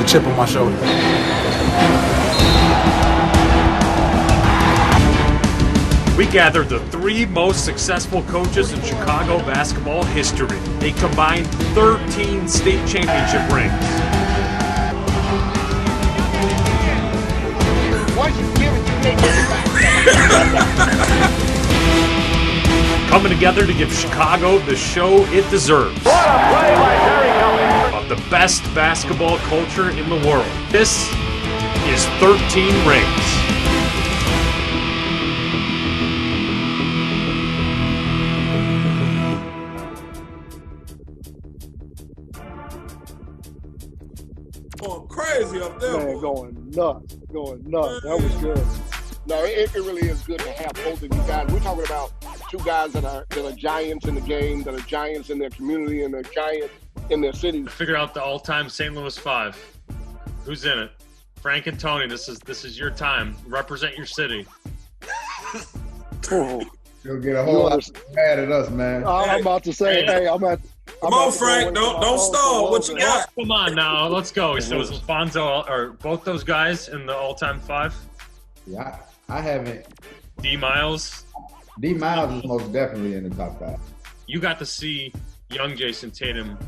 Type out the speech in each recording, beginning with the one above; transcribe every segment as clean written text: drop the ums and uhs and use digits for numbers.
a chip on my shoulder. We gathered the 3 most successful coaches in Chicago basketball history. They combined 13 state championship rings. Once you give it, you can't get it back. Coming together to give Chicago the show it deserves. What a play by Terry Cummings. Of the best basketball culture in the world. This is 13 Rings. Going crazy up there. Man, going nuts. That was good. No, it really is good to have both of you guys. We're talking about 2 guys that are giants in the game, that are giants in their community, and they're giants in their cities. Figure out the all-time St. Louis 5. Who's in it? Frank and Tony, this is your time. Represent your city. You'll get a whole lot mad at us, man. I'm about to say, Come on, Frank. Don't stall. What you got? Come on now, let's go. So was Alfonso or both those guys in the all-time 5? Yeah, I haven't. D. Miles. D. Miles is most definitely in the top 5. You got to see young Jayson Tatum.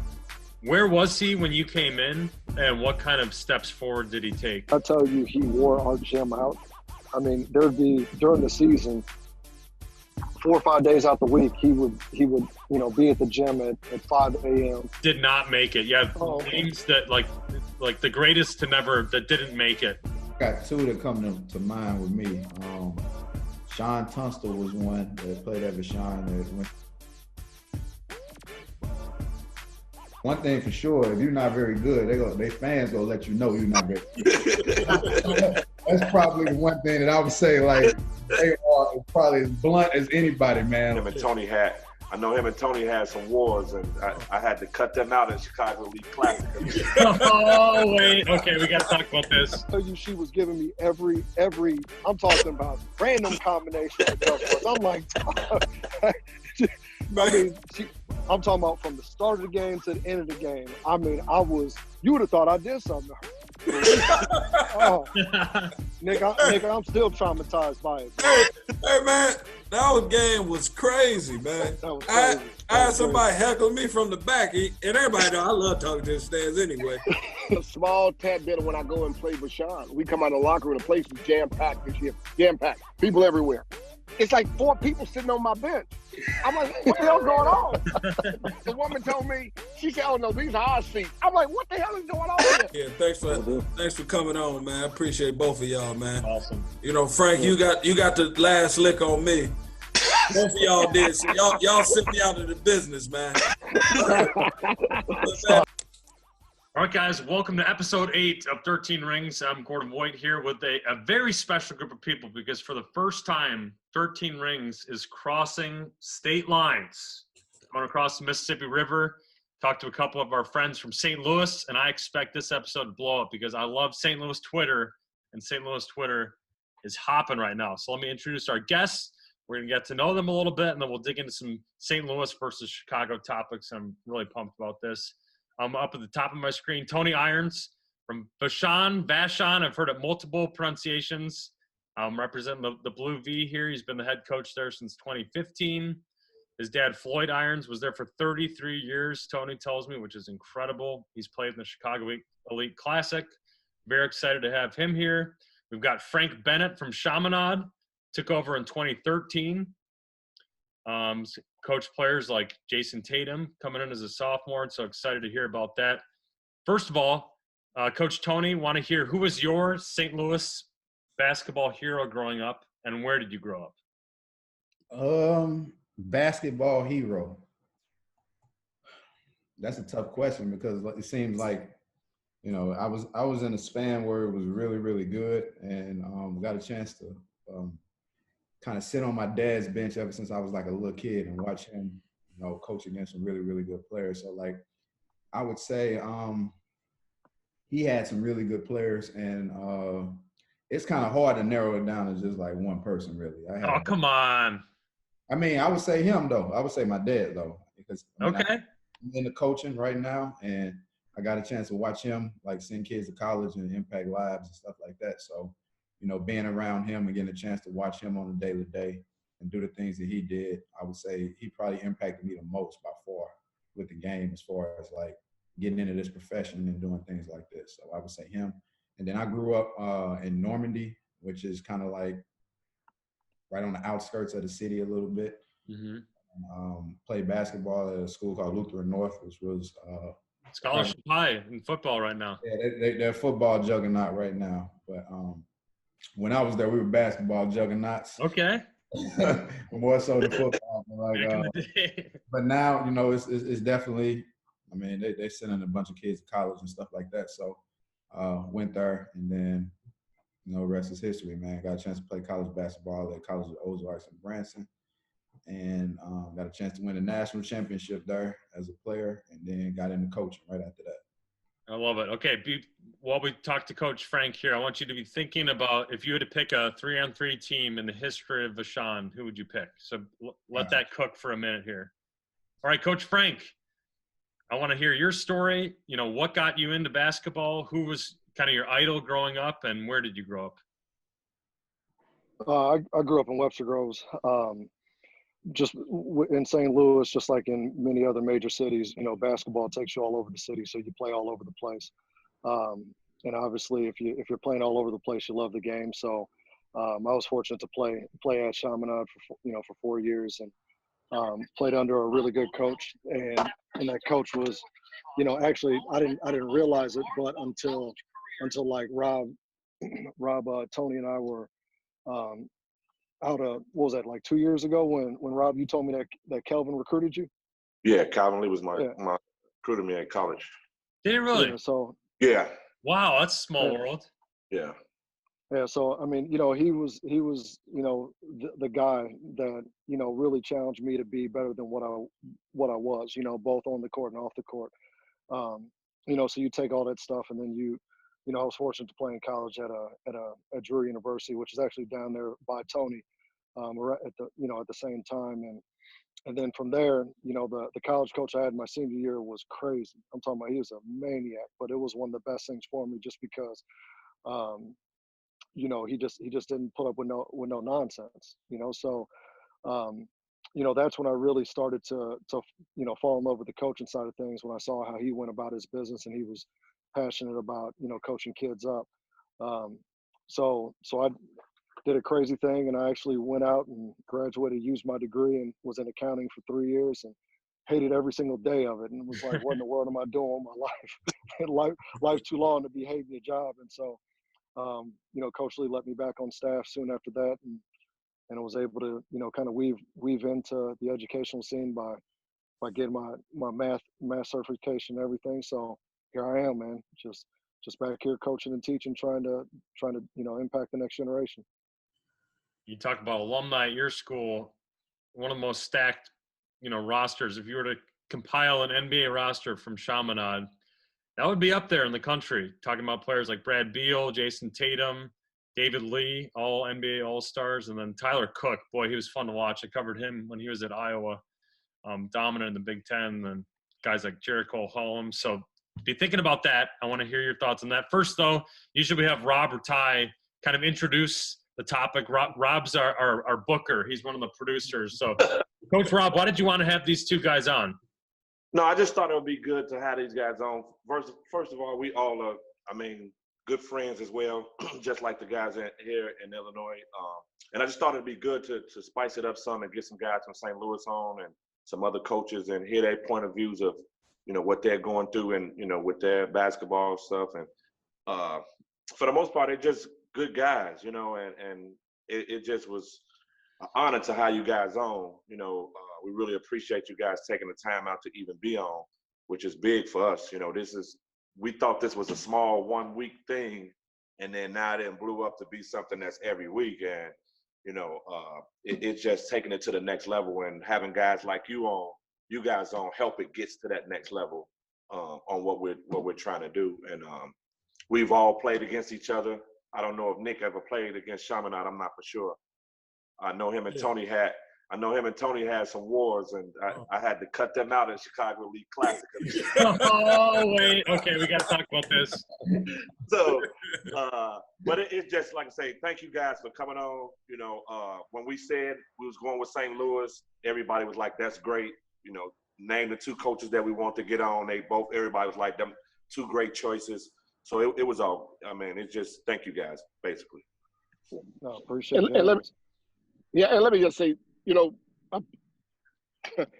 Where was he when you came in, and what kind of steps forward did he take? I tell you, he wore our gym out. I mean, there'd be during the season, 4 or 5 days out the week, he would be at the gym at 5 a.m. Did not make it. Yeah, names that like the greatest to never that didn't make it. Got 2 that come to mind with me. Sean Tunstall was one that played at Vashon. One thing for sure, if you're not very good, they fans gonna let you know you're not very good. That's probably the one thing that I would say, like, they are probably as blunt as anybody, man. I know him and Tony had some wars, and I had to cut them out in Chicago League Classic. Oh, wait. Okay, we got to talk about this. I tell you, she was giving me every I'm talking about random combination of adjustments. I'm like, I'm talking about from the start of the game to the end of the game. I mean, you would have thought I did something to her. Oh, nigga, I'm still traumatized by it. Hey, man, that game was crazy, man. I had somebody heckling me from the back, and everybody know I love talking to the stands anyway. A small tad bit of when I go and play Vashon. We come out of the locker room, the place is jam-packed this year. Jam-packed. People everywhere. It's like 4 people sitting on my bench. I'm like, what the hell going on? The woman told me, she said, oh no, these are our seats. I'm like, what the hell is going on here? Yeah, thanks for coming on, man. I appreciate both of y'all, man. Awesome. Frank, you got the last lick on me. Both of y'all did. So y'all sent me out of the business, man. All right, guys, welcome to episode 8 of 13 Rings. I'm Gordon Voit here with a very special group of people because for the first time, 13 Rings is crossing state lines. I'm going to cross the Mississippi River, talk to a couple of our friends from St. Louis, and I expect this episode to blow up because I love St. Louis Twitter, and St. Louis Twitter is hopping right now. So let me introduce our guests. We're going to get to know them a little bit, and then we'll dig into some St. Louis versus Chicago topics. I'm really pumped about this. Up at the top of my screen, Tony Irons from Vashon. I've heard it multiple pronunciations. Representing the Blue V here. He's been the head coach there since 2015. His dad, Floyd Irons, was there for 33 years, Tony tells me, which is incredible. He's played in the Chicago Elite Classic. Very excited to have him here. We've got Frank Bennett from Chaminade. Took over in 2013. Coach players like Jayson Tatum coming in as a sophomore, so excited to hear about that. First of all, Coach Tony, want to hear who was your St. Louis basketball hero growing up, and where did you grow up? Basketball hero. That's a tough question because it seems like, I was in a span where it was really, really good, and got a chance to kind of sit on my dad's bench ever since I was like a little kid and watch him, coach against some really, really good players. So like, I would say he had some really good players, and it's kind of hard to narrow it down to just like one person, really. Come on. I mean, I would say him though. I would say my dad though, because I'm in the coaching right now, and I got a chance to watch him, like, send kids to college and impact lives and stuff like that. So, you know, being around him and getting a chance to watch him on a daily day and do the things that he did, I would say he probably impacted me the most by far with the game, as far as like getting into this profession and doing things like this. So I would say him. And then I grew up in Normandy, which is kind of like right on the outskirts of the city a little bit. Played basketball at a school called Lutheran North, which was scholarship high in football right now. Yeah, they're a football juggernaut right now. But when I was there, we were basketball juggernauts. Okay. More so than football. But now, you know, it's definitely, I mean, they're sending a bunch of kids to college and stuff like that. So went there, and then, you know, rest is history, man. Got a chance to play college basketball at College of Ozarks in Branson, and got a chance to win a national championship there as a player, and then got into coaching right after that. I love it. Okay, while we talk to Coach Frank here, I want you to be thinking about, if you had to pick a 3-on-3 team in the history of Vashon, who would you pick? So let that cook for a minute here. All right, Coach Frank, I want to hear your story. You know, what got you into basketball? Who was kind of your idol growing up, and where did you grow up? I grew up in Webster Groves. Just in St. Louis, just like in many other major cities, you know, basketball takes you all over the city, so you play all over the place. And obviously, if you're playing all over the place, you love the game. So I was fortunate to play at Chaminade for 4 years, and played under a really good coach. And that coach was, you know, actually I didn't realize it, but until like Rob, Tony and I were out of, what was that, like 2 years ago when Rob, you told me that Kelvin recruited you? Yeah, Calvin Lee was my recruited me at college. Did he really? Yeah, so yeah. Wow, that's a small world. Yeah. Yeah, so I mean, you know, he was, you know, the guy that, you know, really challenged me to be better than what I was, you know, both on the court and off the court. You know, so you take all that stuff, and then you know, I was fortunate to play in college at Drury University, which is actually down there by Tony, at the same time, and then from there, you know, the college coach I had my senior year was crazy. I'm talking about, he was a maniac, but it was one of the best things for me, just because, you know, he just didn't put up with no nonsense, you know. So, you know, that's when I really started to you know, fall in love with the coaching side of things, when I saw how he went about his business, and he was passionate about, you know, coaching kids up. So I did a crazy thing, and I actually went out and graduated, used my degree, and was in accounting for 3 years, and hated every single day of it, and was like, what in the world am I doing with my life? Life's too long to be hating a job. And so, you know, Coach Lee let me back on staff soon after that, and I was able to, you know, kind of weave into the educational scene by getting my math certification and everything. So here I am, man, just back here coaching and teaching, trying to you know, impact the next generation. You talk about alumni at your school, one of the most stacked, you know, rosters. If you were to compile an NBA roster from Chaminade, that would be up there in the country. Talking about players like Brad Beal, Jayson Tatum, David Lee, all NBA All-Stars, and then Tyler Cook. Boy, he was fun to watch. I covered him when he was at Iowa, dominant in the Big Ten, and guys like Jericho Hollum. So be thinking about that. I want to hear your thoughts on that. First, though, usually we have Rob or Ty kind of introduce the topic. Rob's our booker. He's one of the producers. So, Coach Rob, why did you want to have these two guys on? No, I just thought it would be good to have these guys on. First of all, we all are, I mean, good friends as well, just like the guys here in Illinois. And I just thought it'd be good to spice it up some and get some guys from St. Louis on, and some other coaches, and hear their point of views of, you know, what they're going through, and, you know, with their basketball stuff. And for the most part, they're just good guys, you know, and it just was an honor to have you guys on. You know, we really appreciate you guys taking the time out to even be on, which is big for us. You know, we thought this was a small 1 week thing, and then now it blew up to be something that's every week. And, you know, it's just taking it to the next level, and having guys like you guys on, help it gets to that next level on what we're trying to do. And we've all played against each other. I don't know if Nick ever played against Chaminade. I'm not for sure. I know him and Tony had I know him and Tony had some wars, and I had to cut them out at Chicago League Classic. Oh, wait. Okay, we got to talk about this. So, but it's just like I say, thank you guys for coming on. You know, when we said we was going with St. Louis, everybody was like, that's great. You know, name the 2 coaches that we want to get on. Everybody was like, them 2 great choices. So it was all, I mean, it's just, thank you guys, basically. No, appreciate it. And let me just say, you know,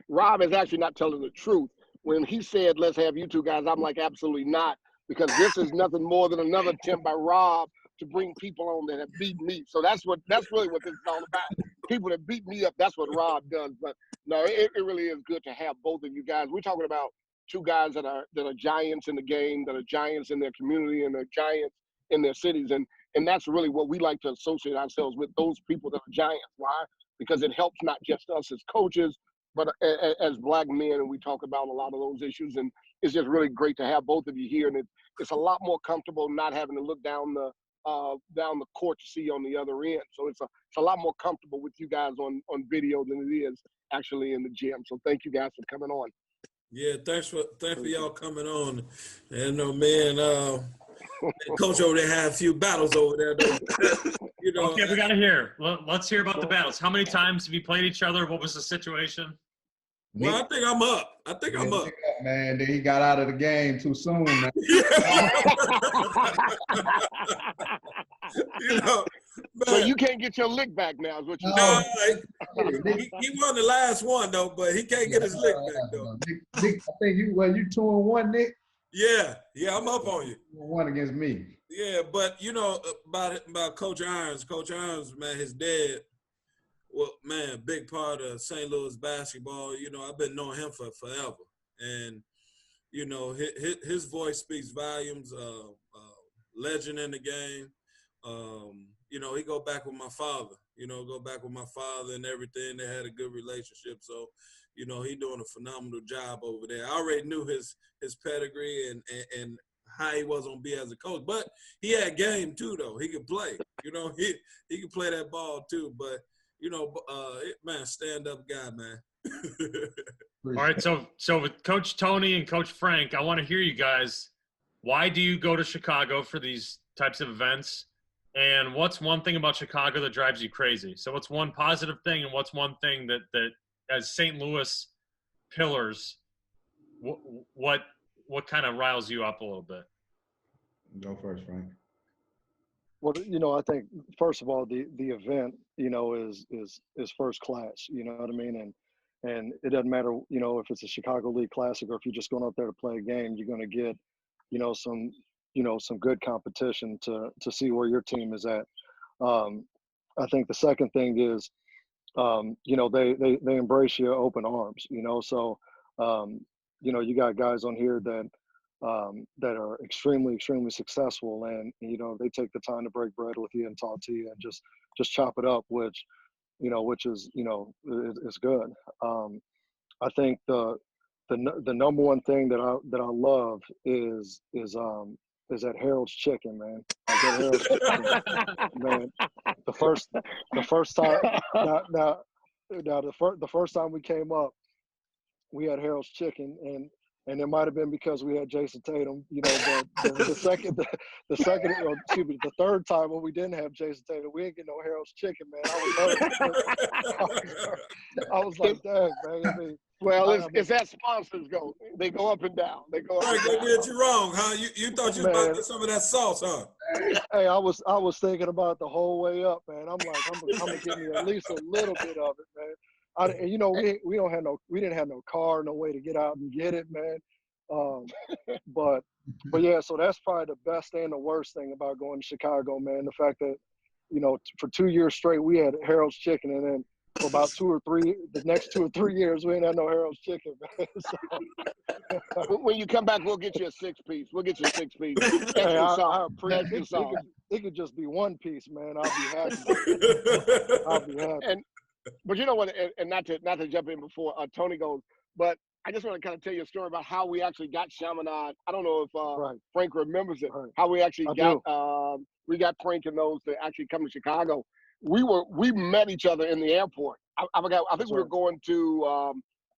Rob is actually not telling the truth. When he said, let's have you 2 guys, I'm like, absolutely not, because this is nothing more than another attempt by Rob to bring people on that have beat me. So that's really what this is all about. People that beat me up, that's what Rob does. But no, it really is good to have both of you guys. We're talking about 2 guys that are giants in the game, that are giants in their community, and they're giants in their cities. And that's really what we like to associate ourselves with, those people that are giants. Why? Because it helps not just us as coaches, but as Black men, and we talk about a lot of those issues. And it's just really great to have both of you here. And it's a lot more comfortable not having to look down the court to see on the other end. So it's a lot more comfortable with you guys on video than it is actually in the gym. So thank you guys for coming on. Yeah, thanks for y'all coming on. And man, Coach over there had a few battles over there, though. You know, okay, we got to hear. Let's hear about the battles. How many times have you played each other? What was the situation? Well, I think I'm up. I'm up. Man, then he got out of the game too soon, man. You know, so you can't get your lick back now, is what you he won the last one, though, but he can't get his lick back, though. Nick, I think you 2-1, Nick? Yeah, I'm up on you. 2-1 against me. Yeah, but you know about Coach Irons. Coach Irons, man, his dad, well, man, big part of St. Louis basketball. You know, I've been knowing him for forever, and you know, his voice speaks volumes. Legend in the game. You know, he go back with my father. You know, and everything. They had a good relationship, so. You know, he doing a phenomenal job over there. I already knew his pedigree and how he was gonna be as a coach, but he had game too, though. He could play. You know, he could play that ball too. But you know, man, stand up guy, man. All right, so with Coach Tony and Coach Frank, I want to hear you guys. Why do you go to Chicago for these types of events? And what's one thing about Chicago that drives you crazy? So what's one positive thing, and what's one thing that as St. Louis pillars, what kind of riles you up a little bit? Go first, Frank. Well, you know, I think first of all, the event, you know, is first class. You know what I mean? And it doesn't matter, you know, if it's a Chicago League Classic or if you're just going up there to play a game, you're going to get, you know, some good competition to see where your team is at. I think the second thing is, you know, they embrace you open arms, you know, so, you know, you got guys on here that are extremely, extremely successful, and, you know, they take the time to break bread with you and talk to you and just chop it up, which is, you know, is good. I think the number one thing that I love is that Harold's Chicken, man. That Harold's Chicken, man. The first time now the first time we came up, we had Harold's Chicken, and it might have been because we had Jayson Tatum, you know. But the third time when we didn't have Jayson Tatum, we didn't get no Harold's Chicken, man. I was like, dang, man. I mean, well, it's as sponsors go. They go up and down. They go up and down. They did you wrong, huh? You thought you was about to get some of that sauce, huh? Hey, I was thinking about it the whole way up, man. I'm like, I'm gonna give me at least a little bit of it, man. You know, we didn't have no car, no way to get out and get it, man. But yeah, so that's probably the best and the worst thing about going to Chicago, man. The fact that, you know, for 2 years straight we had Harold's Chicken, and then for about the next 2 or 3 years we ain't had no Harold's Chicken, man. So, when you come back, we'll get you a 6-piece. We'll get you a 6-piece. Hey, I appreciate it. Could just be 1 piece, man. I'll be happy. But you know what? And not to jump in before Tony goes, but I just want to kind of tell you a story about how we actually got Chaminade. I don't know if Frank remembers it. Right. How we actually got Frank and those to actually come to Chicago. We met each other in the airport. I forgot. I think we were going to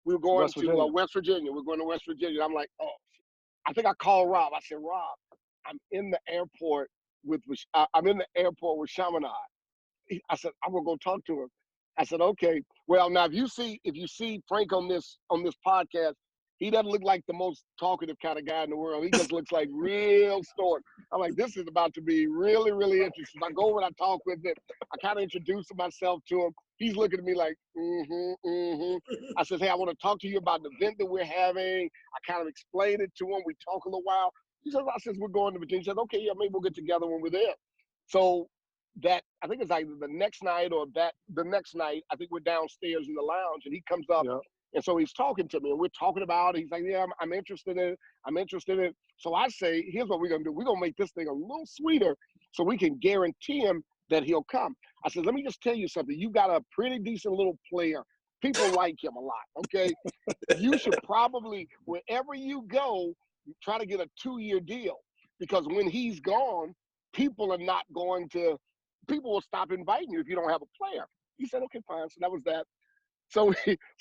West Virginia. West Virginia. We're going to West Virginia. I'm like, oh, I think I called Rob. I said, Rob, I'm in the airport with Chaminade. I said, I'm gonna go talk to him. I said, okay. Well, now if you see Frank on this podcast, he doesn't look like the most talkative kind of guy in the world. He just looks like real stoic. I'm like, this is about to be really, really interesting. I go over and I talk with him. I kind of introduce myself to him. He's looking at me like, I said, hey, I want to talk to you about the event that we're having. I kind of explained it to him. We talk a little while. He says, we're going to Virginia. He said, okay, yeah, maybe we'll get together when we're there. So that, I think it's either the next night or the next night, I think we're downstairs in the lounge and he comes up. Yeah. And so he's talking to me and we're talking about it. He's like, yeah, I'm interested in it. I'm interested in it. So I say, here's what we're going to do. We're going to make this thing a little sweeter so we can guarantee him that he'll come. I said, let me just tell you something. You got a pretty decent little player. People like him a lot, okay? You should probably, wherever you go, try to get a 2-year deal because when he's gone, people will stop inviting you if you don't have a player. He said, okay, fine. So that was that. So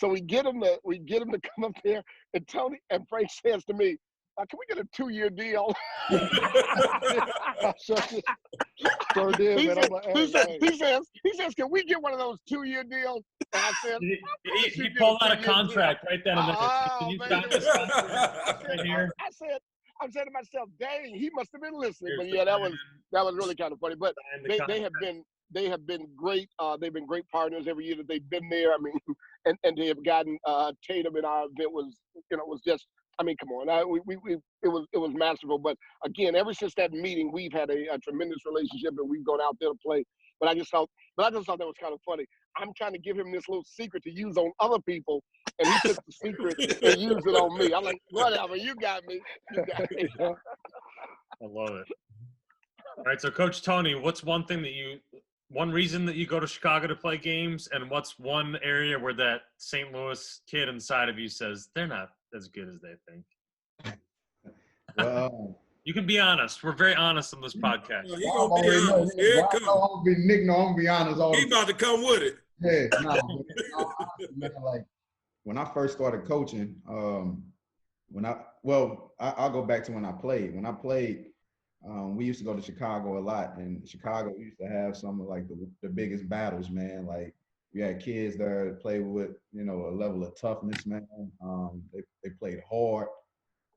we get him to come up there, and Tony and Frank says to me, can we get a 2-year deal? He says, can we get one of those 2-year deals? And I said, he pulled out a contract right then and there. Can you sign this contract right here? I said to myself, dang, he must have been listening. But yeah, that was really kind of funny. But they have been great. They've been great partners every year that they've been there. I mean, and they have gotten Tatum in our event was just. I mean, come on. It was masterful. But again, ever since that meeting, we've had a tremendous relationship, and we've gone out there to play. But I just thought that was kind of funny. I'm trying to give him this little secret to use on other people, and he took the secret and used it on me. I'm like, whatever, you got me. I love it. All right, so Coach Tony, what's one reason that you go to Chicago to play games, and what's one area where that St. Louis kid inside of you says they're not as good as they think? Well, you can be honest. We're very honest on this podcast. He gonna be honest. I'm gonna be honest. He about to come with it. Yeah, man, like when I first started coaching, I'll go back to when I played. When I played, we used to go to Chicago a lot, and Chicago used to have some of like the biggest battles, man. Like we had kids there that played with, a level of toughness, man. They played hard.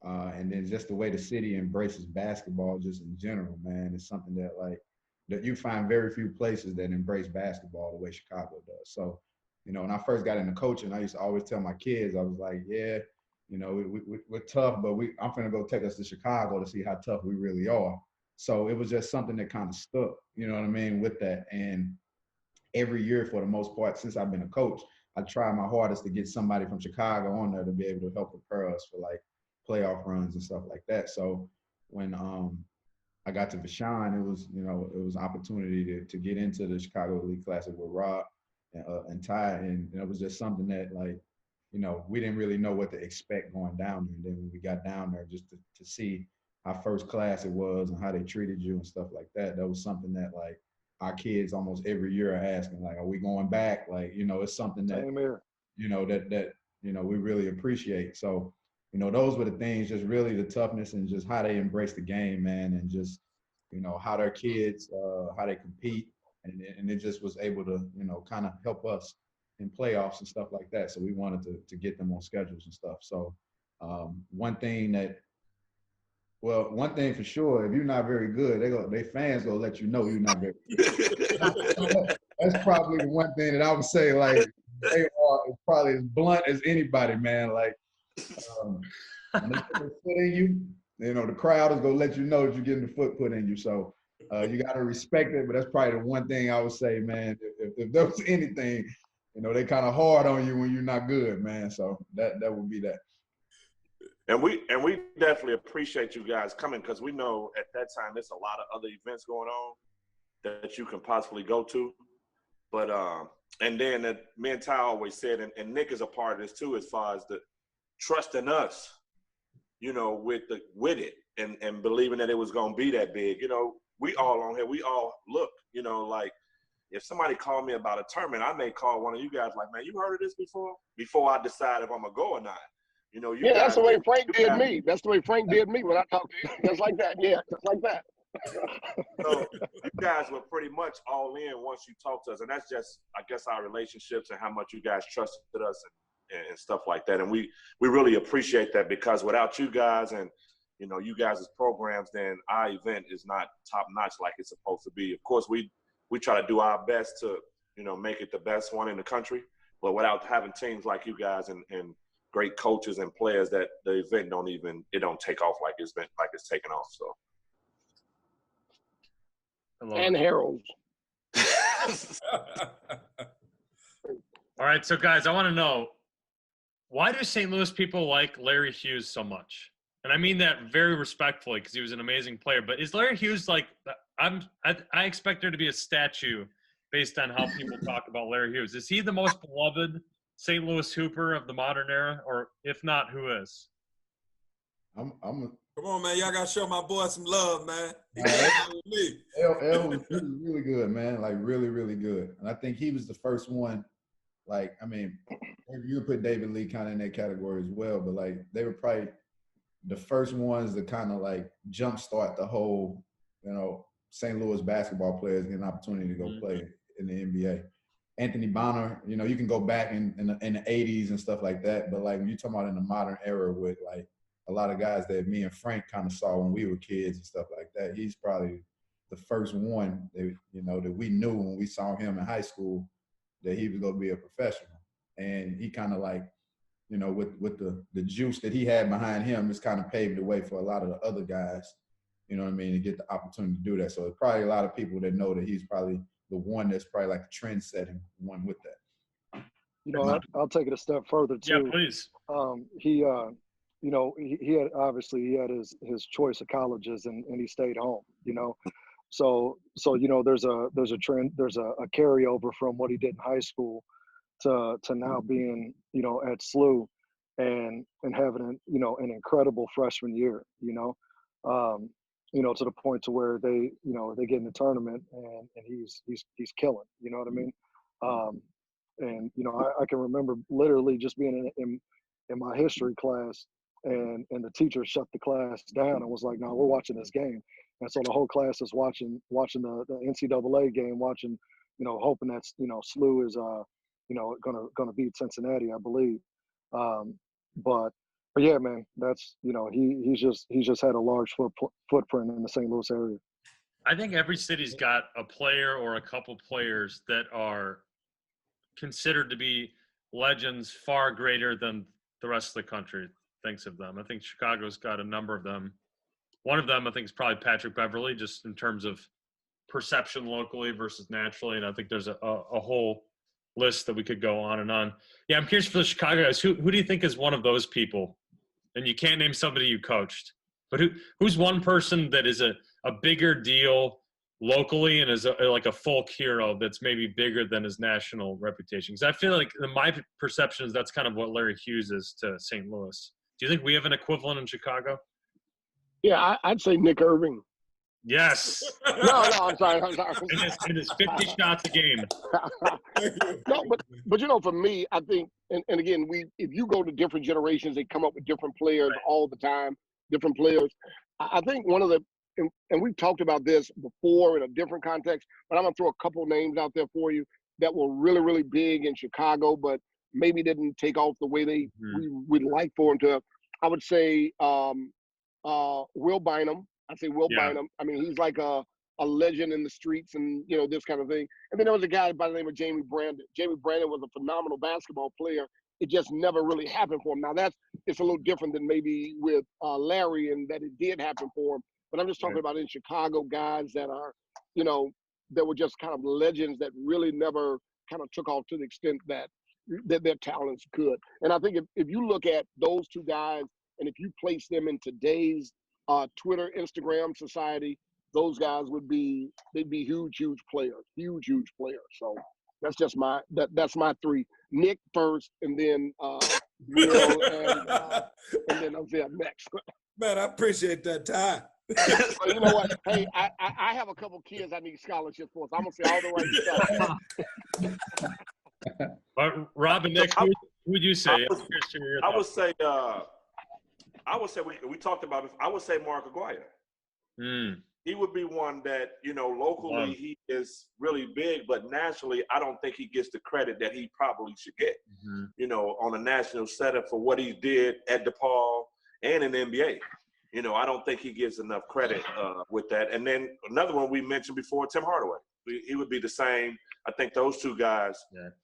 And then just the way the city embraces basketball just in general, man, is something that you find very few places that embrace basketball the way Chicago does. So, when I first got into coaching, I used to always tell my kids, I was like, yeah, we're tough, but I'm finna go take us to Chicago to see how tough we really are. So it was just something that kind of stuck, you know what I mean, with that. And every year, for the most part, since I've been a coach, I try my hardest to get somebody from Chicago on there to be able to help prepare us for like playoff runs and stuff like that. So when I got to Vashon, it was an opportunity to get into the Chicago Elite Classic with Rob and Ty, and it was just something that we didn't really know what to expect going down there. And then when we got down there, just to see how first class it was and how they treated you and stuff like that, that was something that like our kids almost every year are asking, like, are we going back? Like, it's something that, that we really appreciate. So, those were the things, just really the toughness and just how they embrace the game, man, and just, how their kids, how they compete. And it just was able to, kind of help us in playoffs and stuff like that. So we wanted to get them on schedules and stuff. So one thing for sure, if you're not very good, they fans gonna let you know you're not very good. That's probably the one thing that I would say, like, they are probably as blunt as anybody, man. Like, when they put their foot in you, the crowd is gonna let you know that you're getting the foot put in you. So you gotta respect it, but that's probably the one thing I would say, man. If there was anything, they kind of hard on you when you're not good, man. So that would be that. And we definitely appreciate you guys coming, because we know at that time there's a lot of other events going on that you can possibly go to. But and then me and Ty always said, and Nick is a part of this too, as far as the trust in us, with it and believing that it was gonna be that big. We all on here, we all look, like if somebody called me about a tournament, I may call one of you guys like, man, you heard of this before I decide if I'm going to go or not. You know, you guys, that's the way Frank did me. That's the way Frank did me when I talked to you. Just like that. Yeah, just like that. So you guys were pretty much all in once you talked to us. And that's just, I guess, our relationships and how much you guys trusted us and stuff like that. And we really appreciate that, because without you guys and, you know, you guys' programs, then our event is not top notch like it's supposed to be. Of course, we try to do our best to, you know, make it the best one in the country. But without having teams like you guys and great coaches and players, that the event don't take off like it's taken off. So. And Harold. All right, so guys, I want to know, why do St. Louis people like Larry Hughes so much? And I mean that very respectfully, because he was an amazing player. But is Larry Hughes like – I expect there to be a statue based on how people talk about Larry Hughes. Is he the most beloved St. Louis Hooper of the modern era? Or if not, who is? Come on, man. Y'all got to show my boy some love, man. L was really good, man. Like, really, really good. And I think he was the first one. Like, I mean, you put David Lee kind of in that category as well, but, like, they were probably the first ones to kind of, like, jumpstart the whole, you know, St. Louis basketball players get an opportunity to go play in the NBA. Anthony Bonner, you know, you can go back in the 80s and stuff like that, but, like, when you're talking about in the modern era with, like, a lot of guys that me and Frank kind of saw when we were kids and stuff like that, he's probably the first one that, you know, that we knew when we saw him in high school that he was going to be a professional. And he kind of, like, you know, with the juice that he had behind him, it's kind of paved the way for a lot of the other guys, you know what I mean, to get the opportunity to do that. So there's probably a lot of people that know that he's probably the one that's probably like a trend-setting one with that. You know, I'll take it a step further too. Yeah, please. You know, he had his choice of colleges and he stayed home, you know. So you know, there's a trend, there's a carryover from what he did in high school to now being, you know, at SLU and having an incredible freshman year, you know, to the point to where they get in the tournament and he's killing, you know what I mean? And you know, I can remember literally just being in my history class and the teacher shut the class down and was like, no, we're watching this game. And so the whole class is watching the NCAA game, watching, you know, hoping that's, you know, SLU is gonna beat Cincinnati, I believe. But yeah, man, that's, you know, he's just had a large footprint in the St. Louis area. I think every city's got a player or a couple players that are considered to be legends far greater than the rest of the country thinks of them. I think Chicago's got a number of them. One of them, I think, is probably Patrick Beverley, just in terms of perception locally versus naturally. And I think there's a whole list that we could go on and on. Yeah, I'm curious for the Chicago guys. Who do you think is one of those people? And you can't name somebody you coached, but who's one person that is a bigger deal locally and is like a folk hero that's maybe bigger than his national reputation? Because I feel like in my perception is that's kind of what Larry Hughes is to St. Louis. Do you think we have an equivalent in Chicago? Yeah, I'd say Nick Irvin. Yes. No, I'm sorry. It is 50 shots a game. No, but you know, for me, I think, and again, if you go to different generations, they come up with different players all the time, different players. I think one of the, and we've talked about this before in a different context, but I'm going to throw a couple names out there for you that were really, really big in Chicago, but maybe didn't take off the way we would like for them to. I would say Will Bynum. I'd say Will Bynum. I mean, he's like a legend in the streets and, you know, this kind of thing. And then there was a guy by the name of Jamie Brandon. Jamie Brandon was a phenomenal basketball player. It just never really happened for him. Now, it's a little different than maybe with Larry, and that it did happen for him. But I'm just talking about in Chicago, guys that are, you know, that were just kind of legends that really never kind of took off to the extent that their talents could. And I think if you look at those two guys, and if you place them in today's Twitter, Instagram society, those guys they'd be huge players. So that's just that's my three. Nick first, and then Will, and then I'll say next. Man, I appreciate that, Ty. So you know what? Hey, I have a couple kids I need scholarships for, so I'm gonna say all the right stuff. But Rob and Nick, who would you say? I would say we talked about it. I would say Mark Aguirre. He would be one that, locally he is really big, but nationally, I don't think he gets the credit that he probably should get, on a national setup for what he did at DePaul and in the NBA. I don't think he gives enough credit with that. And then another one we mentioned before, Tim Hardaway. He would be the same. I think those two guys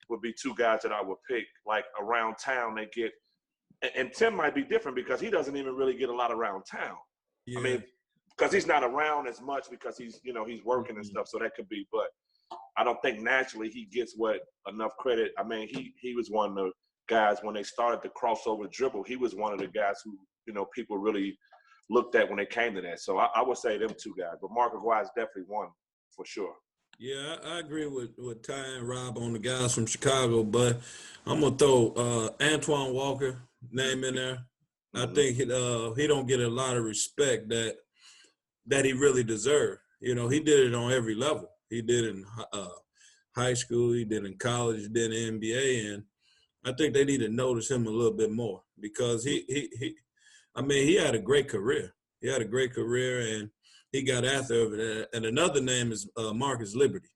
would be two guys that I would pick, like around town they get. And Tim might be different because he doesn't even really get a lot around town. Yeah. I mean, because he's not around as much because he's working and stuff. So that could be, but I don't think naturally he gets enough credit. I mean, he was one of the guys when they started the crossover dribble. He was one of the guys who, people really looked at when they came to that. So I would say them two guys, but Mark Aguirre is definitely one for sure. Yeah, I agree with Ty and Rob on the guys from Chicago, but I'm gonna throw Antoine Walker name in there. I think he don't get a lot of respect that he really deserved. He did it on every level. He did it in high school, he did it in college, he did it in the NBA, and I think they need to notice him a little bit more because he had a great career. He had a great career, and he got after it. And another name is Marcus Liberty.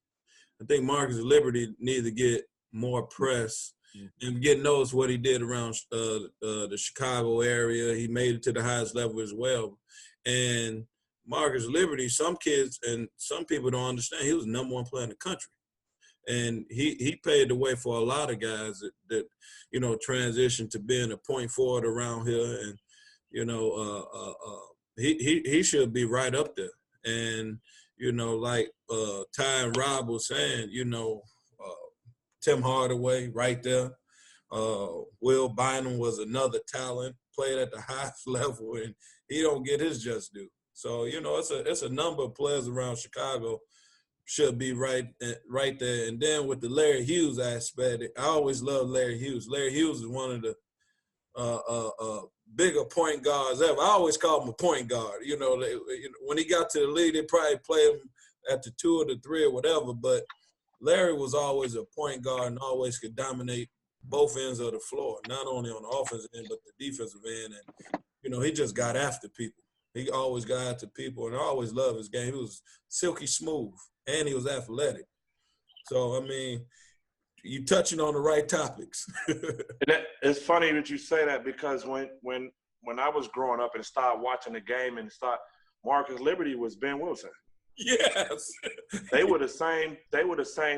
I think Marcus Liberty needs to get more press and get noticed what he did around the Chicago area. He made it to the highest level as well. And Marcus Liberty, some kids and some people don't understand, he was the number one player in the country. And he paved the way for a lot of guys that transitioned to being a point forward around here. And, he should be right up there. And, like Ty and Rob was saying, Tim Hardaway right there. Will Bynum was another talent, played at the highest level, and he don't get his just due. So, it's a number of players around Chicago should be right there. And then with the Larry Hughes aspect, I always loved Larry Hughes. Larry Hughes is one of the bigger point guards ever. I always call him a point guard. When he got to the league, they probably played him at the 2 or the 3 or whatever. But Larry was always a point guard and always could dominate both ends of the floor, not only on the offensive end but the defensive end. And he just got after people. He always got after people, and I always loved his game. He was silky smooth, and he was athletic. So I mean, you touching on the right topics. It's funny that you say that because when I was growing up and started watching the game and Marcus Liberty was Ben Wilson. Yes. They were the same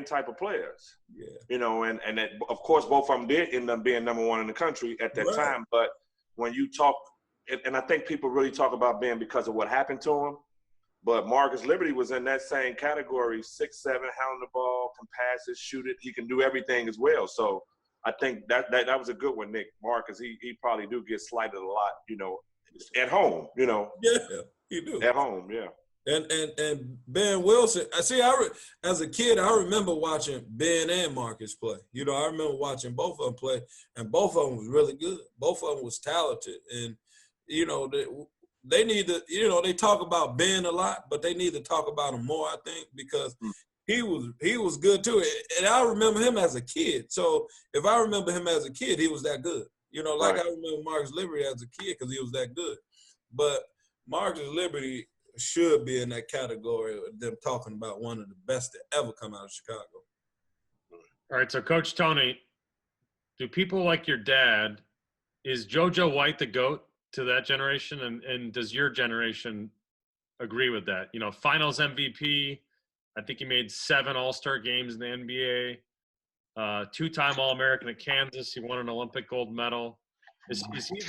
type of players. Yeah. And that, of course both of them did end up being number one in the country at that time. But when you talk, and I think people really talk about Ben because of what happened to him. But Marcus Liberty was in that same category, 6'7", hounding the ball, can pass it, shoot it. He can do everything as well. So I think that was a good one, Nick. Marcus, he probably do get slighted a lot, at home, Yeah, he do. At home, yeah. And Ben Wilson, as a kid, I remember watching Ben and Marcus play. I remember watching both of them play, and both of them was really good. Both of them was talented. And, they need to, they talk about Ben a lot, but they need to talk about him more, I think, because he was good too. And I remember him as a kid. So if I remember him as a kid, he was that good. I remember Marcus Liberty as a kid because he was that good. But Marcus Liberty should be in that category of them talking about one of the best to ever come out of Chicago. All right, so Coach Tony, do people like your dad, is JoJo White the GOAT to that generation, and does your generation agree with that? Finals MVP. I think he made 7 All-Star games in the NBA. 2-time All-American at Kansas. He won an Olympic gold medal. Is he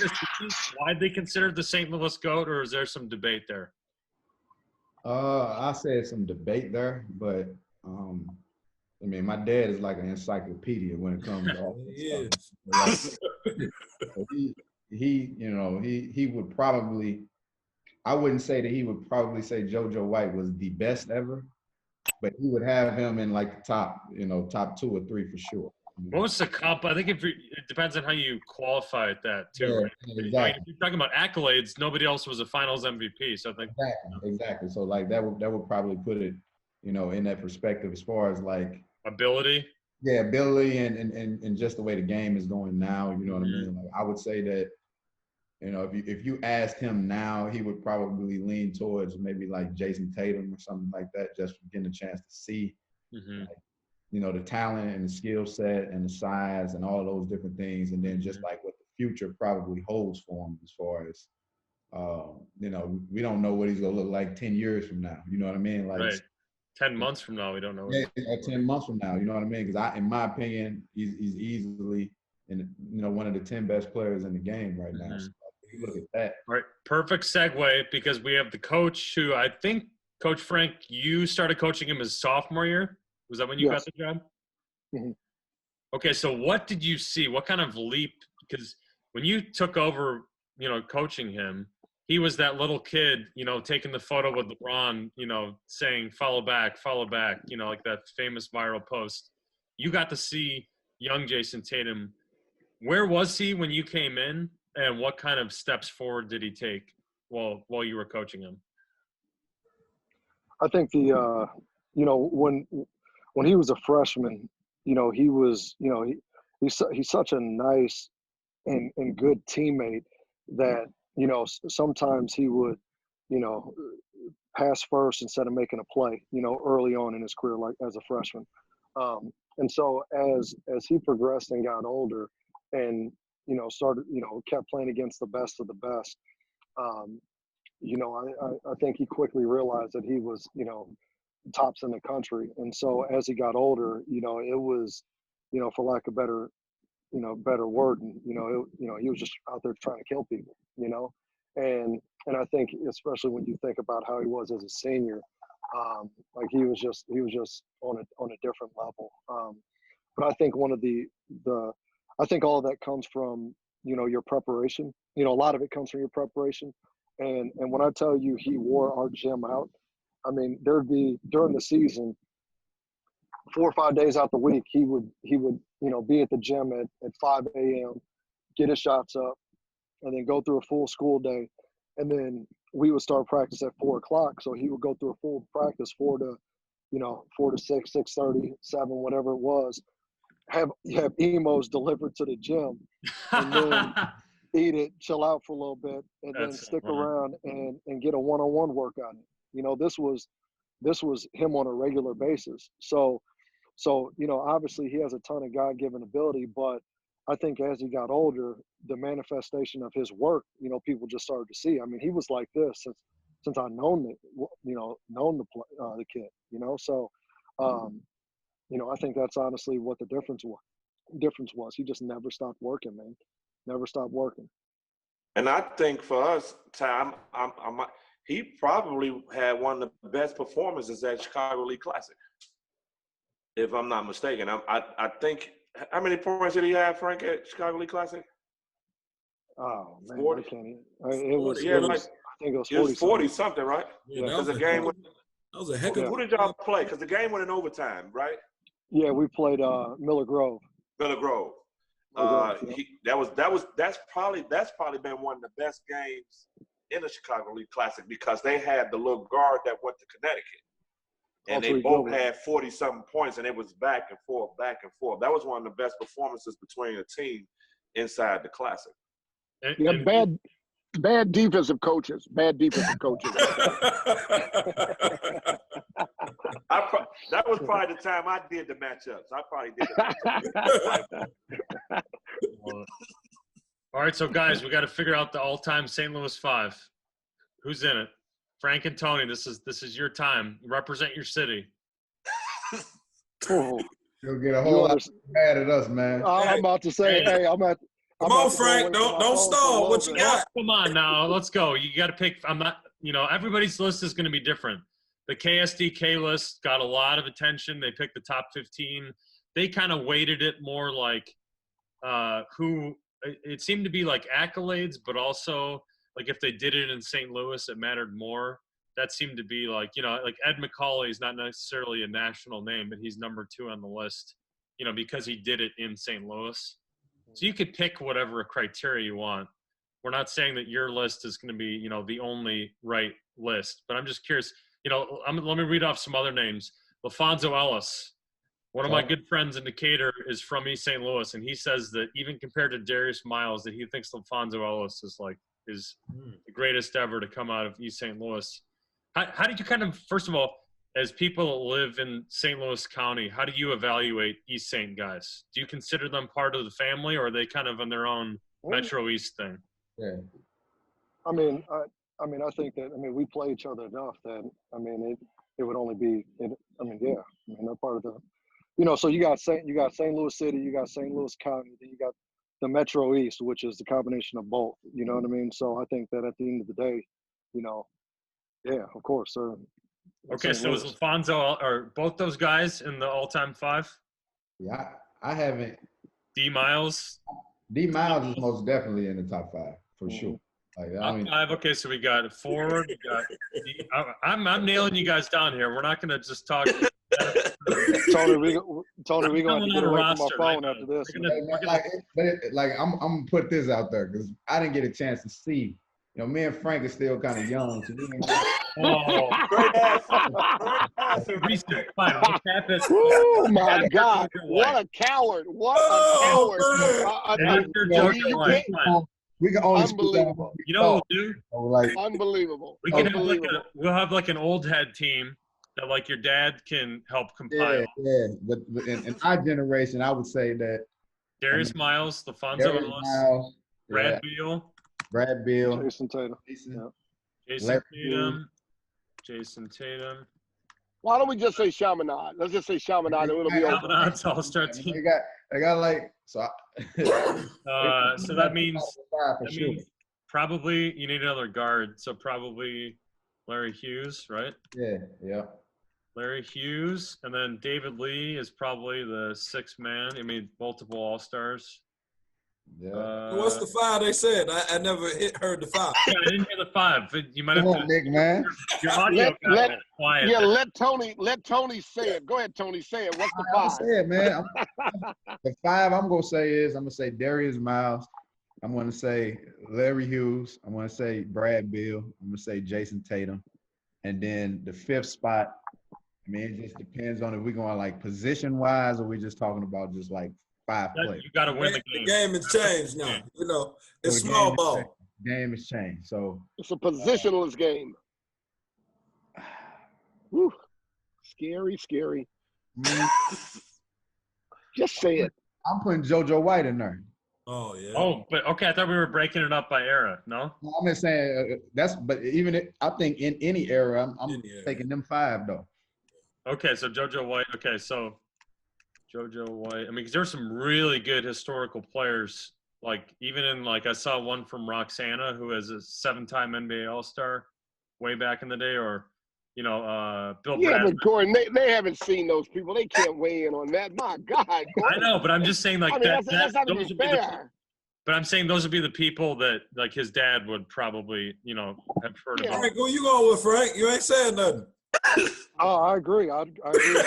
widely considered the St. Louis GOAT, or is there some debate there? I say some debate there, but my dad is like an encyclopedia when it comes to all this stuff. He would probably, I wouldn't say that he would probably say JoJo White was the best ever, but he would have him in like the top 2 or 3 for sure. What was the comp? I think it depends on how you qualify at that too. Yeah, Right? exactly. I mean, if you're talking about accolades, nobody else was a Finals MVP. So I think Exactly. So like that would probably put it, in that perspective as far as like ability. yeah, ability and just the way the game is going now. You know what I mean? Like I would say that, if you asked him now, he would probably lean towards maybe like Jayson Tatum or something like that, just for getting a chance to see, like, the talent and the skill set and the size and all of those different things, and then just like what the future probably holds for him as far as, we don't know what he's gonna look like 10 years from now. You know what I mean? Like Right. 10 months from now, we don't know. Yeah, 10 months from now, you know what I mean? Because in my opinion, he's easily one of the 10 best players in the game right now. So if you look at that. All right, perfect segue, because we have the coach who I think, Coach Frank, you started coaching him his sophomore year. Was that when you got the job? Mhm. Okay, so what did you see? What kind of leap? Because when you took over, coaching him, he was that little kid, taking the photo with LeBron, saying follow back, like that famous viral post. You got to see young Jayson Tatum. Where was he when you came in, and what kind of steps forward did he take while you were coaching him? I think when he was a freshman, he was, he's such a nice and good teammate that, sometimes he would, pass first instead of making a play, early on in his career, like as a freshman. And so as he progressed and got older and, started, kept playing against the best of the best, I think he quickly realized that he was, tops in the country. And so as he got older, it was, for lack of better word, and he was just out there trying to kill people, and I think especially when you think about how he was as a senior, like he was just on a different level. But I think I think all of that comes from your preparation. A lot of it comes from your preparation, and when I tell you he wore our gym out, I mean there'd be during the season 4 or 5 days out the week, he would be at the gym at 5 a.m., get his shots up, and then go through a full school day. And then we would start practice at 4 o'clock. So he would go through a full practice, 4 to 6, 6:30, 7, whatever it was, have emos delivered to the gym, and then eat it, chill out for a little bit, and then stick around and get a one-on-one workout. This was him on a regular basis. So, obviously he has a ton of God-given ability, but I think as he got older, the manifestation of his work, people just started to see. I mean, he was like this since I've known the kid, So, I think that's honestly what the difference was. He just never stopped working, man. Never stopped working. And I think for us, Ty, he probably had one of the best performances at Chicago League Classic, if I'm not mistaken. I think, how many points did he have, Frank, at Chicago League Classic? Oh man, 40. I can't even. I think it was 40. It was 40 something, right? Yeah, Because the game that was a heck of. Who did y'all play? Because the game went in overtime, right? Yeah, we played Miller Grove. Miller Grove. That's probably been one of the best games in the Chicago League Classic, because they had the little guard that went to Connecticut, and they both had 40-something points, and it was back and forth. That was one of the best performances between a team inside the Classic. Yeah, bad defensive coaches. That was probably the time I did the matchups. I probably did the matchups. All right, so guys, we got to figure out the all-time St. Louis Five. Who's in it? Frank and Tony, this is your time. Represent your city. You'll get a whole lot mad at us, man. I'm about to say, hey, Come on, Frank. Don't stall. What you got? Come on now. Let's go. You got to pick. I'm not, everybody's list is going to be different. The KSDK list got a lot of attention. They picked the top 15. They kind of weighted it more like it seemed to be like accolades, but also like if they did it in St. Louis, it mattered more. That seemed to be like, like Ed McCauley is not necessarily a national name, but he's number 2 on the list. because he did it in St. Louis. So you could pick whatever criteria you want. We're not saying that your list is going to be, the only right list, but I'm just curious, let me read off some other names. LaFonso Ellis, one of my good friends in Decatur, is from East St. Louis, and he says that even compared to Darius Miles, that he thinks LaFonso Ellis is the greatest ever to come out of East St. Louis. How did you kind of, first of all, as people that live in St. Louis County, how do you evaluate East St. guys? Do you consider them part of the family, or are they kind of on their own Metro East thing? Yeah. I mean, I think that we play each other enough that it would only be. They're part of the. So you got St. Louis City, you got St. Louis County, then you got the Metro East, which is the combination of both. You know what I mean? So I think that at the end of the day, yeah, of course. Okay, so is LaFonso or both those guys in the all-time 5? Yeah, I haven't. D Miles. D Miles is most definitely in the top 5 for sure. Top 5. Okay, so we got forward. I'm nailing you guys down here. We're not going to just talk. Tony, we're going to get away from our phone after this. I'm gonna put this out there because I didn't get a chance to see. Me and Frank are still kind of young, so we didn't get Reset. Fine. What's happened? Oh my God! What a coward! What a coward! We can only unbelievable. You know what we'll do? Unbelievable. We can we'll have like an old head team that your dad can help compile. Yeah. But in our generation, I would say that Darius Miles, LaFonso Ellis, Brad Beal, Jayson Tatum. Jayson Tatum. Why don't we just say Chaminade? Let's just say Chaminade, and it'll be over. Chamade's all-star team. They got so. So that means probably you need another guard. So probably Larry Hughes, right? Yeah. Larry Hughes, and then David Lee is probably the 6th man. Multiple All-Stars. Yeah. What's the 5 they said? I never heard the 5. Yeah, I didn't hear the 5. You might have to. Nick, man. Your audio got quiet. Yeah, let Tony say it. Go ahead, Tony. Say it. What's the 5? Say it, man. The 5 I'm gonna say Darius Miles. I'm gonna say Larry Hughes. I'm gonna say Brad Beal. I'm gonna say Jayson Tatum, and then the 5th spot. It just depends on if we're going position wise, or we're just talking about just 5 players. You got to win the game. The game has changed now. It's small ball. Game has changed. So it's a positionless game. Whew. Scary. Just say it. I'm putting JoJo White in there. Oh yeah. Oh, but okay. I thought we were breaking it up by era. No. I'm just saying but even I think in any era, I'm taking them 5 though. Okay, so JoJo White. Okay, so JoJo White. Because there's some really good historical players. Even in I saw one from Roxana who is a 7-time NBA All-Star way back in the day, or Bill Yeah, Bradley. but Gordon, they haven't seen those people. They can't weigh in on that. My God, Gordon. I know, but I'm just saying that's not even fair. But I'm saying those would be the people that his dad would probably have heard about. Frank, who you going with, Frank? You ain't saying nothing. Oh, I agree. I agree with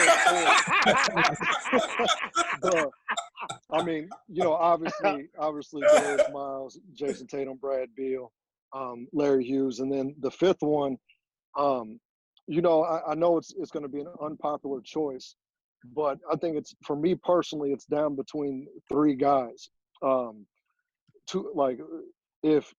that. Obviously, Darius Miles, Jayson Tatum, Brad Beal, Larry Hughes, and then the 5th one. I know it's going to be an unpopular choice, but I think for me personally, it's down between 3 guys. If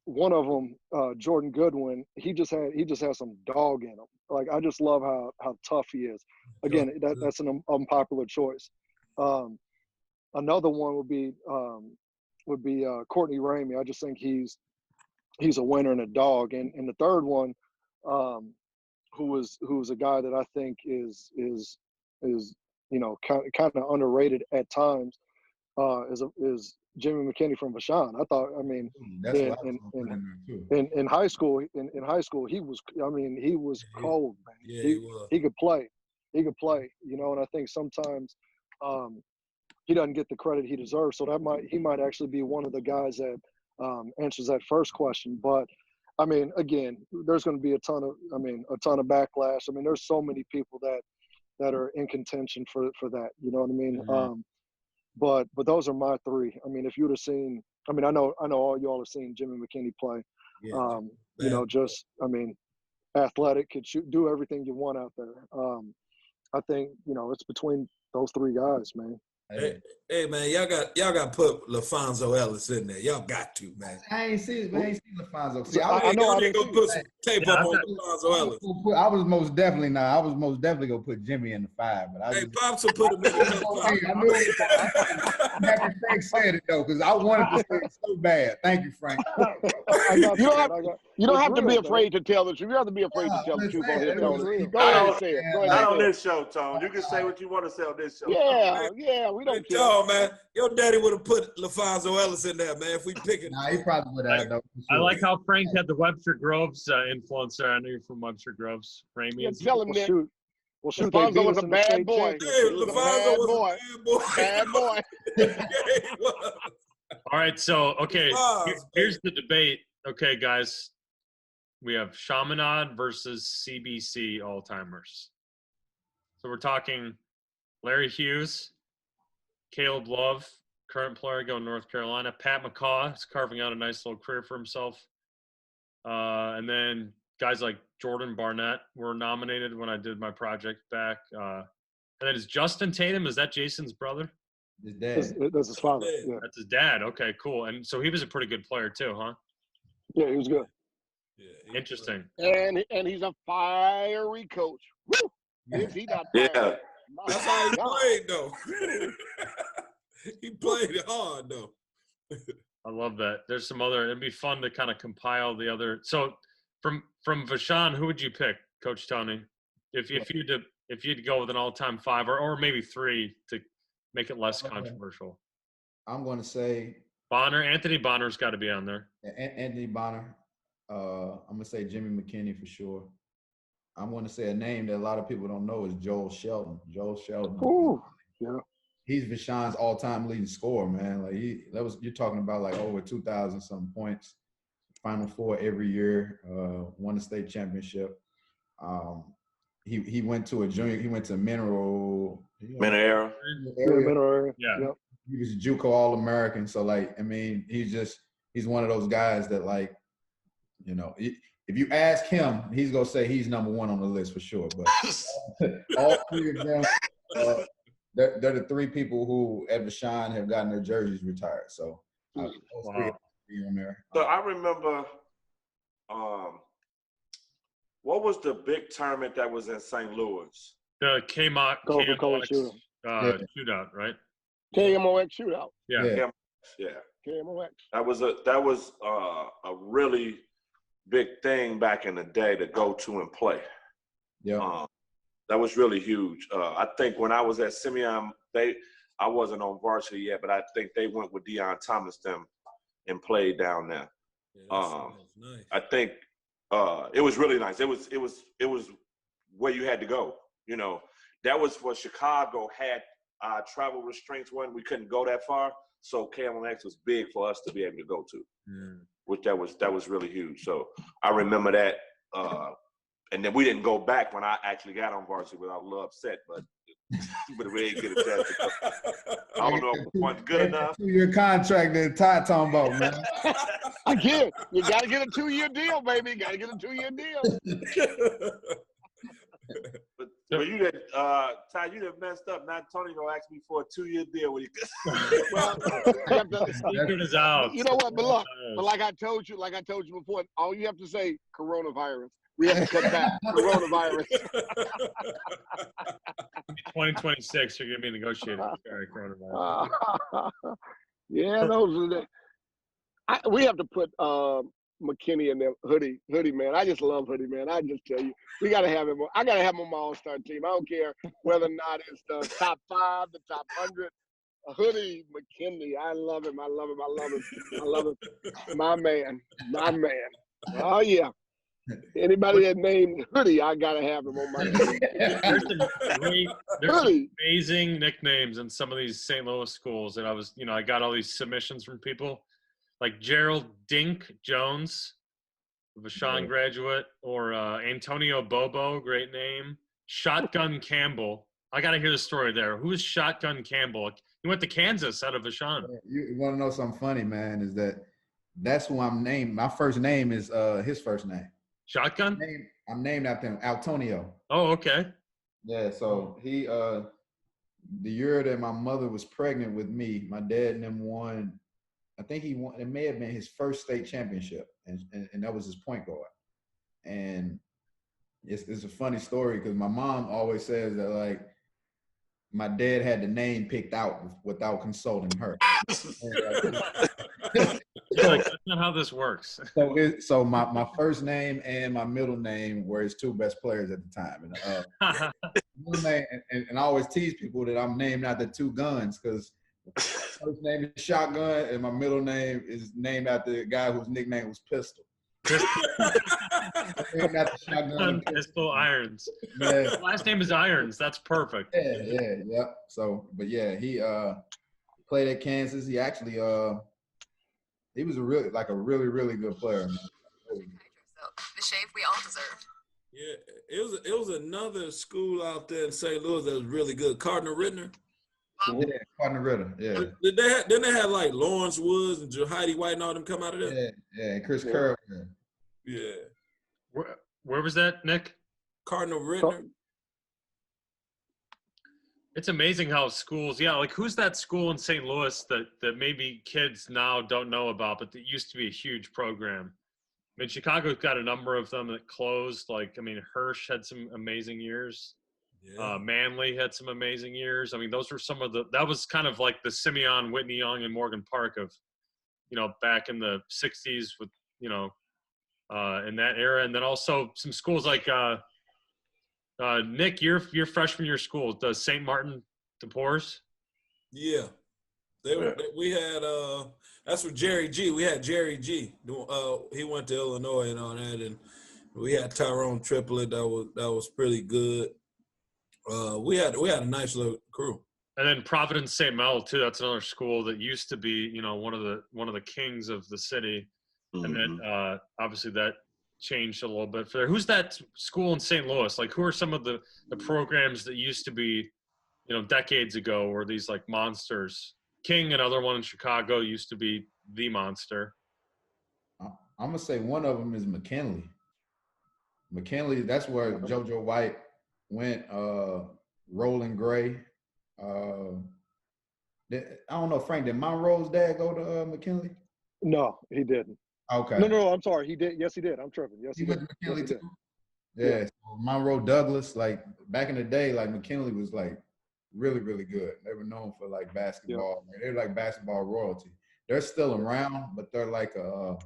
one of them, Jordan Goodwin, he just has some dog in him. I just love how tough he is. Again, that's an unpopular choice. Another one would be Courtney Ramey. I just think he's a winner and a dog. And the 3rd one, who's a guy that I think is kind of underrated at times, is Jimmy McKinney from Vashon. I thought, in high school, he was cold, man. Yeah, he could play. And I think sometimes he doesn't get the credit he deserves. So he might actually be one of the guys that answers that first question. But again, there's going to be a ton of backlash. There's so many people that that are in contention for that. You know what I mean? Mm-hmm. But those are my three. I mean, if you'd have seen, I mean, I know all y'all have seen Jimmy McKinney play. Yeah, You know, just I mean, athletic, could shoot, do everything you want out there. I think it's between those three guys, man. Hey, man, y'all got to put LaFonso Ellis in there. Y'all got to, man. I ain't seen LaFonso. See, I know Y'all I need to didn't go see put some tape up on LaFonso Ellis. I was most definitely gonna put Jimmy in the 5, but Hey, Pops will put him in the I'm happy Frank said it though, because I wanted to say it so bad. Thank you, Frank. You don't have to be afraid to tell the truth. You don't have to be afraid to tell the truth on here, Tony. Go ahead and say it. Go ahead Not and on say it. this show, Tone. You can say what you want to say on this show. Yeah, we don't care. Yo, man, your daddy would have put LaFonso Ellis in there, man, if we pick it. Nah, he probably would have though. I like how Frank had the Webster Groves influence there. I know you're from Webster Groves, Ramian. Yeah, tell him that. Well, shoot, they beat LaFonso was us a in the bad state boy. championship. Hey, He was a LaFonso was a Bad boy. Yeah, he was. All right, so okay, Bars, here's the debate. Okay, guys, we have Chaminade versus CBC all-timers. So we're talking Larry Hughes, Caleb Love, current player going North Carolina. Pat McCaw is carving out a nice little career for himself. And then guys like Jordan Barnett were nominated when I did my project back. And then is Justin Tatum, is that Jason's brother? His dad. That's his father. Yeah. That's his dad. Okay, cool. And so he was a pretty good player too, huh? Yeah, he was good. Yeah, Interesting. And he's a fiery coach. Woo! Is he not fiery? Yeah. That's how he played, though. He played hard, though. I love that. There's some other. It'd be fun to kind of compile the other. So from Vashon, who would you pick, Coach Tony, if you'd go with an all-time 5 or maybe 3 to make it less controversial? I'm going to say Bonner. Anthony Bonner's got to be on there. Anthony Bonner. I'm going to say Jimmy McKinney for sure. I'm going to say a name that a lot of people don't know is Joel Shelton. Joel Shelton. Ooh, yeah. He's Vashon's all-time leading scorer, man. Like you're talking about like over 2,000 some points, Final Four every year, won the state championship. He went to Mineral Era. Area. Yeah. Yep. He was a JUCO All-American. So like, I mean, he's one of those guys that like, if you ask him, he's gonna say he's number 1 on the list for sure. But all 3 of them, they're the 3 people who at Vashon have gotten their jerseys retired. So those 3 be on there. So I remember, what was the big tournament that was in St. Louis? The KMOX shootout, right? KMOX shootout. Yeah. Yeah. KMOX. That was a really big thing back in the day to go to and play. Yeah. That was really huge. I think when I was at Simeon, I wasn't on varsity yet, but I think they went with Deion Thomas them and played down there. Yeah, nice. I think it was really nice. It was where you had to go. That was what Chicago had. Travel restraints when we couldn't go that far, so KMOX was big for us to be able to go to. Which that was really huge. So I remember that. And then we didn't go back when I actually got on varsity. I was a little upset, but we didn't get a chance to go. I don't know if it wasn't good enough. 2-year contract that Ty talking about, man. Again, you got to get a 2-year deal, baby. You got to get a 2-year deal. But you did, Ty, you done messed up. Now Tony gonna ask me for a 2-year deal when Well, Secret is out. you know what? But look, but like I told you before, all you have to say, coronavirus. We have to cut back. Coronavirus. 2026, you're gonna be negotiating. Sorry, coronavirus. Yeah, those are the. We have to put McKinney in there. Hoodie, man. I just love Hoodie, man. I just tell you, we gotta have him. I gotta have him on my all-star team. I don't care whether or not it's the top 5, the top 100. Hoodie McKinney, I love him. My man. Oh yeah. Anybody that named Hoodie, I gotta have him on my team. There's some amazing nicknames in some of these St. Louis schools that I got all these submissions from people like Gerald Dink Jones, Vashon graduate, or Antonio Bobo, great name. Shotgun Campbell. I got to hear the story there. Who is Shotgun Campbell? He went to Kansas out of Vashon. You want to know something funny, man? That's who I'm named. My first name is his first name. Shotgun? I'm named after him, Antonio. Oh, okay. Yeah, so he the year that my mother was pregnant with me, my dad and them won. I think he won. It may have been his first state championship, and that was his point guard. And it's a funny story because my mom always says that like my dad had the name picked out without consulting her. Like, that's not how this works. So my first name and my middle name were his two best players at the time. And I always tease people that I'm named after two guns because first name is Shotgun and my middle name is named after the guy whose nickname was Pistol. Named after Shotgun Pistol Irons. Yeah. Last name is Irons. That's perfect. Yeah. So, but yeah, he played at Kansas. He actually he was a really good player, man. The shave we all deserve. Yeah, it was another school out there in St. Louis that was really good. Cardinal Rittner. Yeah, Cardinal Ritter. Yeah. Didn't they have like Lawrence Woods and Heidi White and all them come out of there? Yeah, and Chris Kerr. Yeah. Where was that, Nick? Cardinal Rittner. It's amazing how schools, like who's that school in St. Louis that maybe kids now don't know about, but that used to be a huge program? I mean, Chicago's got a number of them that closed. Like, I mean, Hirsch had some amazing years. Yeah. Manly had some amazing years. I mean, those were some of that was kind of like the Simeon, Whitney Young, and Morgan Park of, back in the 60s with, in that era. And then also some schools like, Nick, your freshman year school, does St. Martin de Porres? Yeah. We had that's with Jerry G. We had Jerry G. He went to Illinois and all that, and we had Tyrone Triplett that was pretty good. We had a nice little crew. And then Providence St. Mel too. That's another school that used to be, one of the kings of the city, and then obviously that changed a little bit for there. Who's that school in St. Louis? Like, who are some of the programs that used to be, decades ago, were these like monsters? King, another one in Chicago, used to be the monster. I'm gonna say one of them is McKinley. McKinley, that's where JoJo White went. Roland Gray. I don't know, Frank. Did Monroe's dad go to McKinley? No, he didn't. Okay. No, I'm sorry. He did. Yes, he did. I'm tripping. Yes, he went did. to McKinley yes, too. Yeah. So Monroe Douglas, like back in the day, like McKinley was like really, really good. They were known for like basketball. Yeah. They're like basketball royalty. They're still around, but they're like a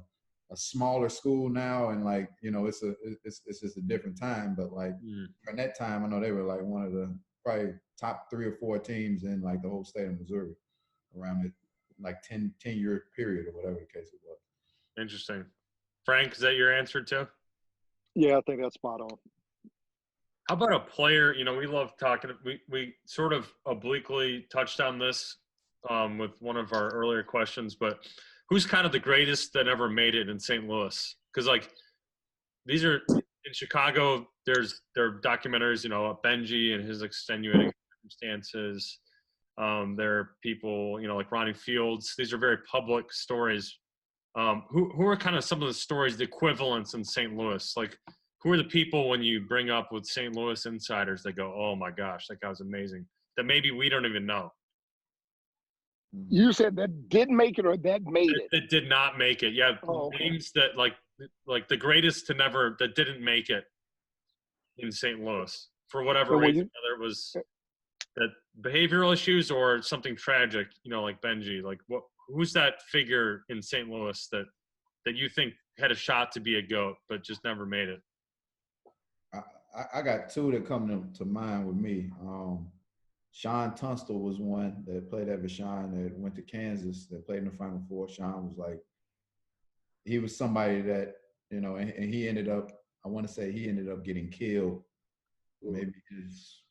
smaller school now, and like it's just a different time. But like during that time, I know they were like one of the probably top 3 or 4 teams in like the whole state of Missouri around it, like 10-year period or whatever the case it was. Interesting. Frank, is that your answer too? Yeah, I think that's spot on. How about a player? We love talking. We sort of obliquely touched on this with one of our earlier questions, but who's kind of the greatest that ever made it in St. Louis? Because like these are in Chicago. There are documentaries, Benji and his extenuating circumstances. There are people, like Ronnie Fields. These are very public stories. Who are kind of some of the stories, the equivalents in St. Louis? Like, who are the people when you bring up with St. Louis insiders that go, oh my gosh, that guy was amazing, that maybe we don't even know? You said that did make it or that made it? That did not make it. Yeah, names that like the greatest to never, that didn't make it in St. Louis for whatever reason, whether it was that behavioral issues or something tragic, like Benji. Like, who's that figure in St. Louis that you think had a shot to be a GOAT but just never made it? I got 2 that come to mind with me. Sean Tunstall was one that played at Vashon, that went to Kansas, that played in the Final Four. Sean was like, he was somebody that, and he ended up, I want to say he ended up getting killed maybe his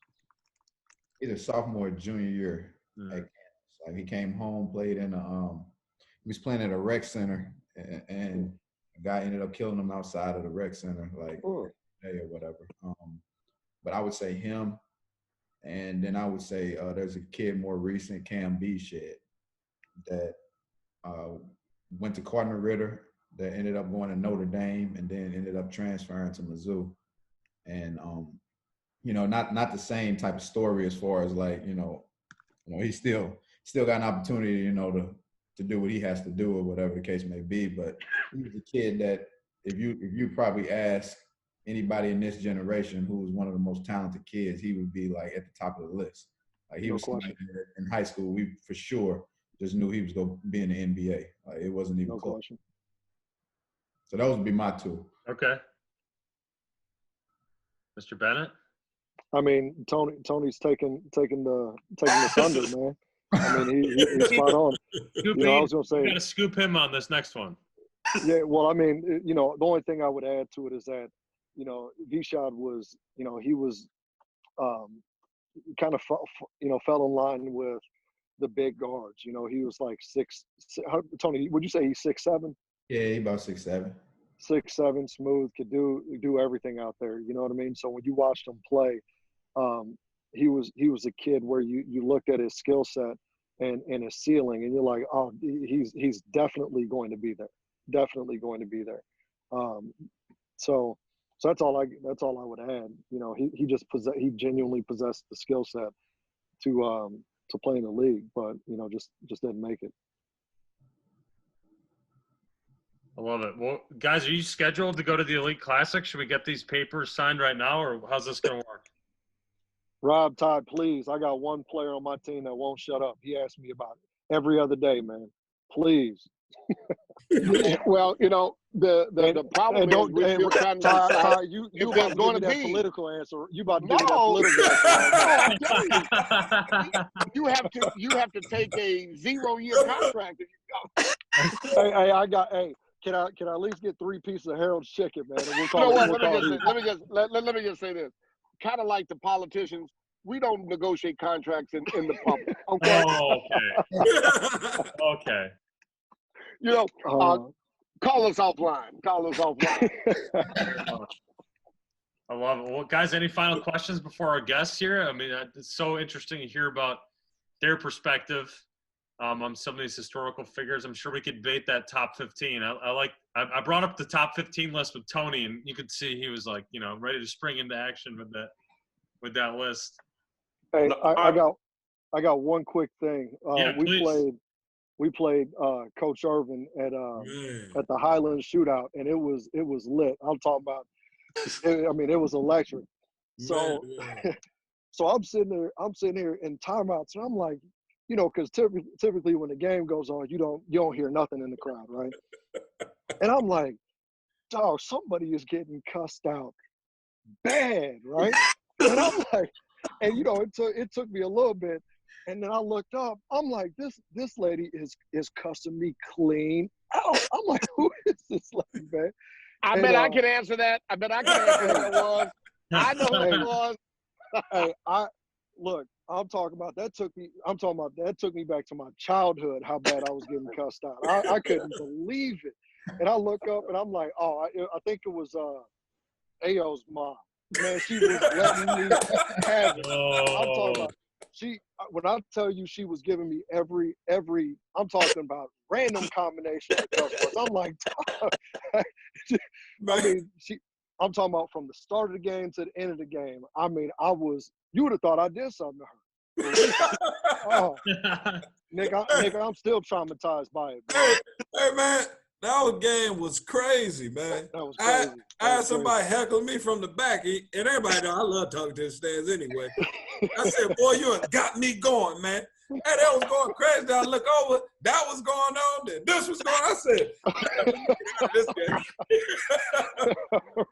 either sophomore or junior year at Kansas. Like, he came home, played in he was playing at a rec center, and a guy ended up killing him outside of the rec center, like day or whatever. But I would say him, and then I would say there's a kid more recent, Cam Shed, that went to Cardinal Ritter, that ended up going to Notre Dame, and then ended up transferring to Mizzou. And not the same type of story as far as like, he still got an opportunity, to do what he has to do or whatever the case may be. But he's a kid that if you probably ask anybody in this generation who was one of the most talented kids, he would be like at the top of the list. Like he was somebody that in high school, we for sure just knew he was going to be in the NBA. Like it wasn't even close. Question. So those would be my two. Okay. Mr. Bennett? I mean, Tony's taking the thunder, man. I mean, he's spot on. I was gonna say, you gotta scoop him on this next one. Yeah, well, I mean, the only thing I would add to it is that, Vashon was, he was kind of, fell in line with the big guards. He was like Tony, would you say he's 6'7"? Yeah, he about 6'7". 6'7", smooth, could do everything out there. You know what I mean? So when you watched him play, he was a kid where you looked at his skill set and his ceiling, and you're like, oh, he's definitely going to be there. Definitely going to be there. So that's all I would add. He genuinely possessed the skill set to play in the league, but just didn't make it. I love it. Well, guys, are you scheduled to go to the Elite Classic? Should we get these papers signed right now, or how's this going to work? Rob, Todd, please. I got one player on my team that won't shut up. He asks me about it every other day, man. Please. Well, the problem is we're trying to decide you about to give me that political answer. You about to give me that political answer. No, you have to take a 0-year contract. Hey, can I at least get 3 pieces of Harold's chicken, man? Let me just say this. Kind of like the politicians, we don't negotiate contracts in the public. Okay. Oh, okay. Okay. Call us offline. I love it. Well, guys, any final questions before our guests here? I mean, it's so interesting to hear about their perspective on some of these historical figures. I'm sure we could debate that top 15. I brought up the top 15 list with Tony, and you could see he was like, ready to spring into action with that list. Hey, I got one quick thing. We played Coach Irvin at the Highland Shootout, and it was lit. I'm talking about. It was electric. So, so I'm sitting here in timeouts, and I'm like, because typically when the game goes on, you don't hear nothing in the crowd, right? And I'm like, dog, somebody is getting cussed out bad, right? And I'm like, and it took me a little bit, and then I looked up. I'm like, this lady is cussing me clean out. I'm like, who is this lady, man? I bet I can answer that. I bet I can answer who it was. I know who it was. Hey, I'm talking about that took me back to my childhood, how bad I was getting cussed out. I couldn't believe it. And I look up and I'm like, oh, I think it was Ayo's mom. Man, she was letting me have it. I'm talking about when I tell you she was giving me every I'm talking about random combination of cuss words. I'm like, I'm talking about from the start of the game to the end of the game. I mean, you would have thought I did something to her. Oh, Nick, I'm still traumatized by it. Hey, man, that game was crazy, man. That was crazy. I had somebody heckling me from the back, and everybody know I love talking to the stands anyway. I said, boy, you have got me going, man. Hey, that was going crazy. Then I look over, that was going on, then this was going on. I said, this game.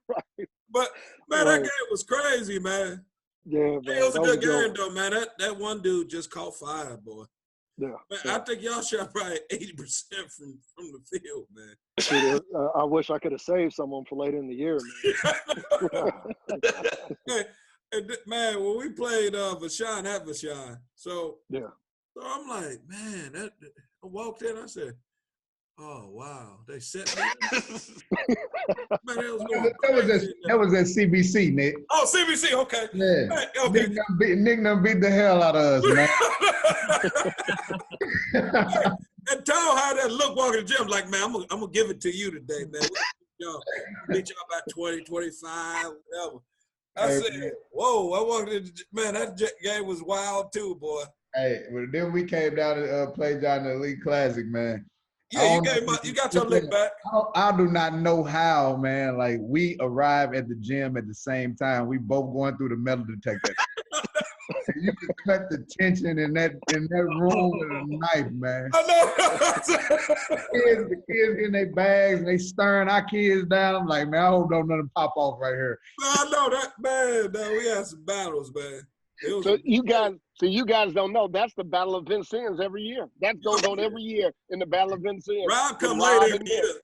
Right. But, man, that game was crazy, man. Yeah, man. It was a good game, though, man. That one dude just caught fire, boy. Yeah. Man, I think y'all shot probably 80% from the field, man. Dude, I wish I could have saved someone for later in the year, man. Man, when we played Vashon at Vashon, so yeah. So I'm like, man, I walked in, I said, Oh wow, they set me. Man, that was at CBC, Nick. Oh, CBC, okay. Yeah. Hey, okay. Nick done beat the hell out of us, man. And Tom had that look walking the gym like, man, I'm gonna give it to you today, man. Y'all beat y'all about 20, 25, whatever. I said, whoa, I walked in, man, that game was wild too, boy. Hey, well, then we came down to play down the Elite Classic, man. Yeah, you got your lick back. I do not know how, man. Like, we arrived at the gym at the same time. We both going through the metal detector. You can cut the tension in that room with a knife, man. I know. The kids in their bags and they stirring our kids down. I'm like, man, I hope don't nothing pop off right here. I know that, man. We had some battles, man. So you guys don't know that's the Battle of Vincennes every year. That goes on every year in the Battle of Vincennes. Rob come late every year.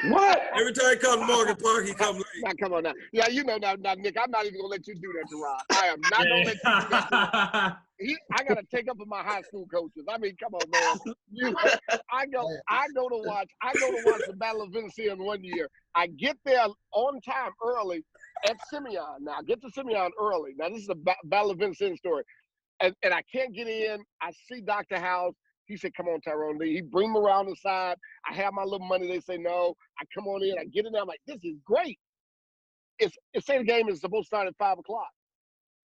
What? Every time he comes to Morgan Park, he come late. Now, come on now. Yeah, you know now, Nick, I'm not even going to let you do that to Rob. I am not going to let you do that to him. I got to take up with my high school coaches. I mean, come on, man. I go to watch the Battle of Vincennes one year. I get there on time early at Simeon. Now, I get to Simeon early. Now, this is a Battle of Vincennes story. And I can't get in. I see Dr. House. He said, come on, Tyrone Lee. He bring me around the side. I have my little money. They say no. I come on in. I get in there. I'm like, this is great. It's saying the game is supposed to start at 5 o'clock.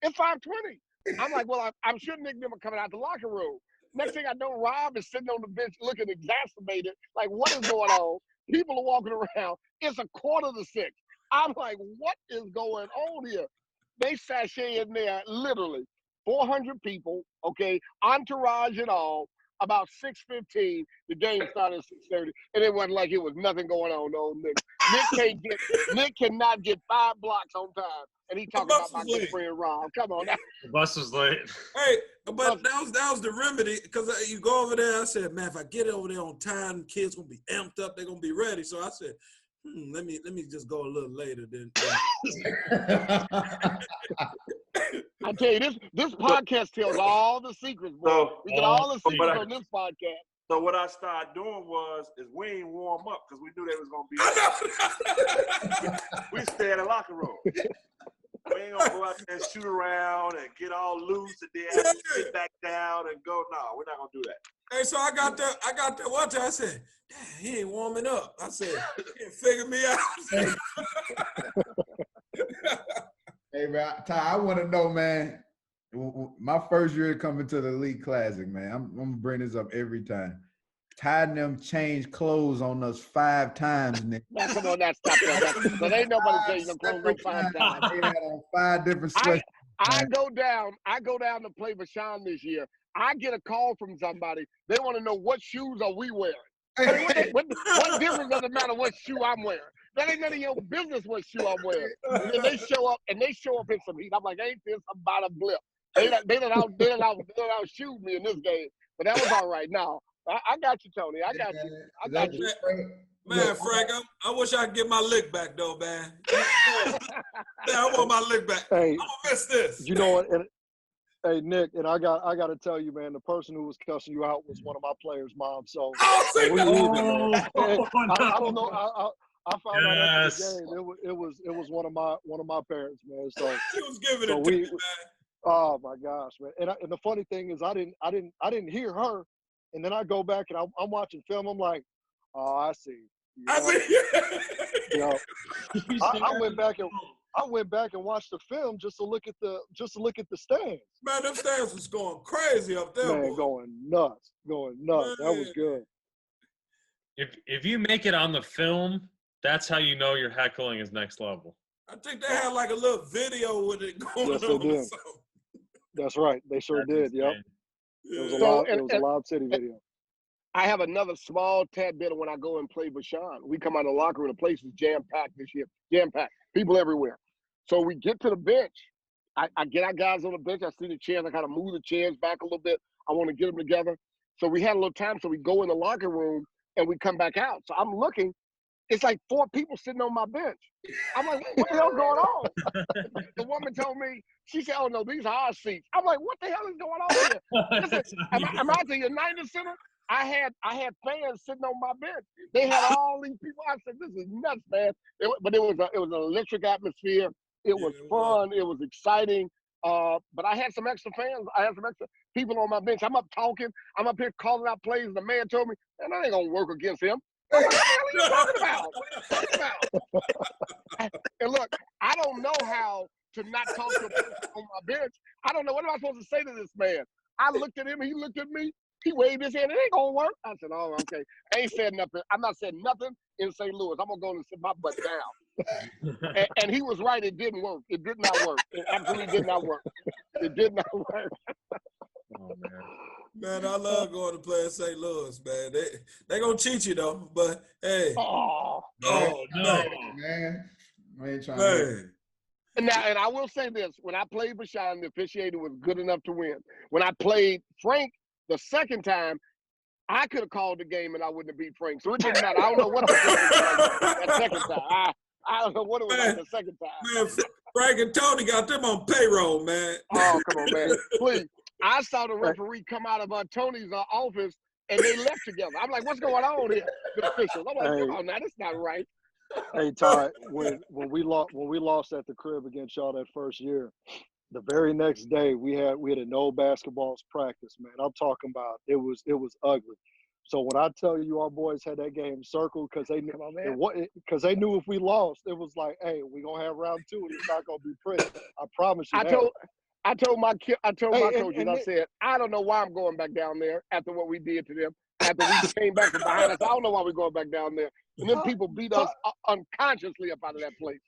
It's 5:20. I'm like, well, I'm sure Nick and them are coming out the locker room. Next thing I know, Rob is sitting on the bench looking exacerbated. Like, what is going on? People are walking around. It's 5:45. I'm like, what is going on here? They sashay in there, literally. 400 people, okay, entourage and all. About 6:15, the game started at 6:30, and it wasn't like it was nothing going on. No, Nick cannot get 5 blocks on time, and he talking about my good friend Rob. Come on now. The bus was late. Hey, but that was the remedy, because you go over there. I said, man, if I get over there on time, kids gonna be amped up. They're gonna be ready. So I said, let me just go a little later than. I tell you, this podcast tells all the secrets, bro. So, we get all the secrets on this podcast. So what I started doing is we ain't warm up because we knew they was gonna be. We stay in the locker room. We ain't gonna go out there and shoot around and get all loose and then have to sit back down and go. No, we're not gonna do that. Hey, so I got there one time. I said, damn, he ain't warming up. I said, he didn't figure me out. Hey, man, Ty, I want to know, man, my first year coming to the Elite Classic, man, I'm going to bring this up every time. Ty and them changed clothes on us 5 times, Nick. Now, come on, now, stop that. But ain't nobody changing no clothes no 5 times. They had on 5 different sweatshirts. I go down to play Vashon this year. I get a call from somebody. They want to know what shoes are we wearing. What difference does it matter what shoe I'm wearing? That ain't none of your business what shoe I'm wearing. And then they show up in some heat. I'm like, ain't this about a blip? They done outshoot me in this game. But that was all right. Now, I got you, Tony. I got you. Man, Frank, I wish I could get my lick back, though, man. I want my lick back. Hey, I'm going to miss this. You know what? Hey, Nick, and I got to tell you, man, the person who was cussing you out was one of my players' moms. So I don't know. I found out after the game. It was one of my parents, man. So he was giving it to me, man. Oh my gosh, man! And the funny thing is, I didn't hear her, and then I go back and I'm watching film. I'm like, oh, I see. You know, I went back and watched the film just to look at the stands. Man, them stands was going crazy up there. Man, boy. going nuts. Man. That was good. If you make it on the film, that's how you know your heckling is next level. I think they had like a little video with it going yes, on. They did. That's right. They sure did. Yep. Yeah. It was a Loud City video. I have another small tad bit of when I go and play Vashon. We come out of the locker room, the place is jam-packed this year. Jam-packed. People everywhere. So we get to the bench. I get our guys on the bench. I see the chairs. I kind of move the chairs back a little bit. I want to get them together. So we had a little time. So we go in the locker room and we come back out. So I'm looking. It's like 4 people sitting on my bench. I'm like, what the hell's going on? The woman told me, she said, oh, no, these are our seats. I'm like, what the hell is going on here? Listen, am I at the United Center? I had fans sitting on my bench. They had all these people. I said, "This is nuts, man!" But it was an electric atmosphere. It was fun. It was exciting. But I had some extra fans. I had some extra people on my bench. I'm up talking. I'm up here calling out plays. And the man told me, "Man, that ain't gonna work against him." I'm like, "What the hell are you talking about? What are you talking about?" And look, I don't know how to not talk to a person on my bench. I don't know. What am I supposed to say to this man? I looked at him. He looked at me. He waved his hand. It ain't gonna work. I said, "Oh, okay." I ain't said nothing. I'm not saying nothing in St. Louis. I'm gonna go and sit my butt down. And he was right. It didn't work. It did not work. It absolutely did not work. It did not work. Oh man. Man, I love going to play in St. Louis, man. They gonna cheat you though, but hey. Oh no. Man. I ain't trying Man. And I will say this: when I played Vashon, the officiating was good enough to win. When I played Frank the second time, I could have called the game and I wouldn't have beat Frank. So it didn't matter. I don't know what the was like that second time. I don't know what it was like the second time. Man, Frank and Tony got them on payroll, man. Oh, come on, man. Please. I saw the referee come out of Tony's office and they left together. I'm like, "What's going on here?" The officials. I'm like, "Come on, now, that's not right." Hey Ty, when we lost at the crib against y'all that first year, the very next day we had a no basketballs practice, man. I'm talking about it was ugly. So when I tell you our boys had that game circled because they knew if we lost, it was like, "Hey, we're gonna have round 2 and it's not gonna be pretty." I promise you. I told my coaches, I said, "I don't know why I'm going back down there after what we did to them. After we came back from behind us, I don't know why we're going back down there." And then people beat us unconsciously up out of that place.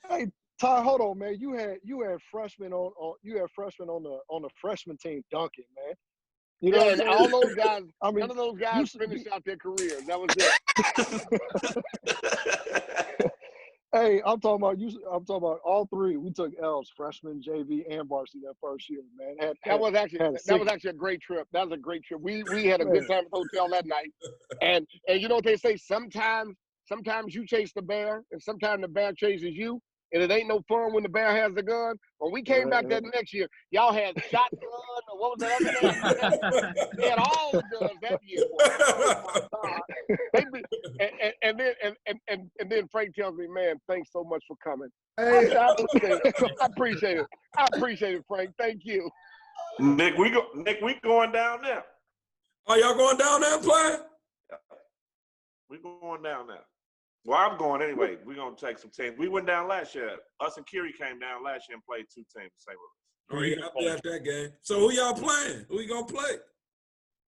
Hey, Ty, hold on, man. You had freshmen on the freshman team dunking, man. You know, and all those guys. I mean, none of those guys finished out their careers. That was it. Hey, I'm talking about all three. We took L's, freshman, JV, and varsity that first year, man. That was actually a great trip. That was a great trip. We had a good time at the hotel that night. And you know what they say? Sometimes you chase the bear, and sometimes the bear chases you. And it ain't no fun when the bear has the gun. When we came back that next year, y'all had shotgun, or what was that other name? They had all the guns that year. And then Frank tells me, "Man, thanks so much for coming." Hey. I appreciate it. I appreciate it, Frank. Thank you. Nick, we going down there. Are y'all going down there and playing? We going down there. Well, I'm going anyway. We're going to take some teams. We went down last year. Us and Kiri came down last year and played 2 teams in St. Louis. Oh, yeah, I'll be at that game. So who y'all playing? Who you going to play?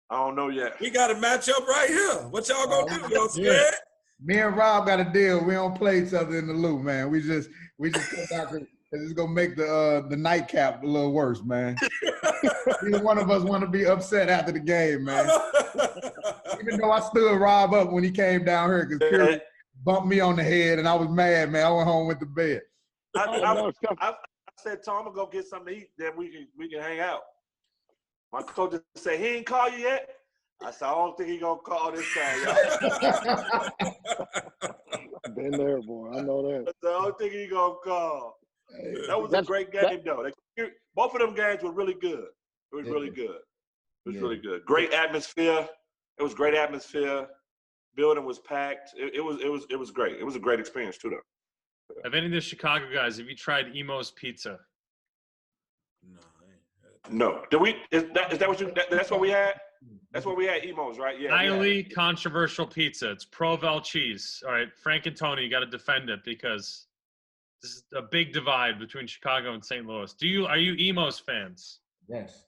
I don't know yet. We got a matchup right here. What y'all going to do? Y'all scared? Me and Rob got a deal. We don't play each other in the loop, man. We just come out because it's gonna make the nightcap a little worse, man. Neither one of us want to be upset after the game, man. Even though I stood Rob up when he came down here because Kiri bumped me on the head and I was mad, man. I went home with the bed. I said, "Tom, I'm gonna go get something to eat. Then we can hang out." My coach said, "He ain't call you yet." I said, "I don't think he gonna call this time, y'all." Been there, boy. I know that. I don't think he gonna call. That was a great game, though. Both of them games were really good. It was really good. It was really good. Great atmosphere. It was great atmosphere. Building was packed. It was great. It was a great experience too, though. Have any of the Chicago guys? Have you tried Emo's Pizza? No. Did we? Is that what you? That's what we had. That's what we had. Emo's, right? Yeah. Highly controversial pizza. It's Provel cheese. All right, Frank and Tony, you got to defend it because this is a big divide between Chicago and St. Louis. Are you Emo's fans? Yes.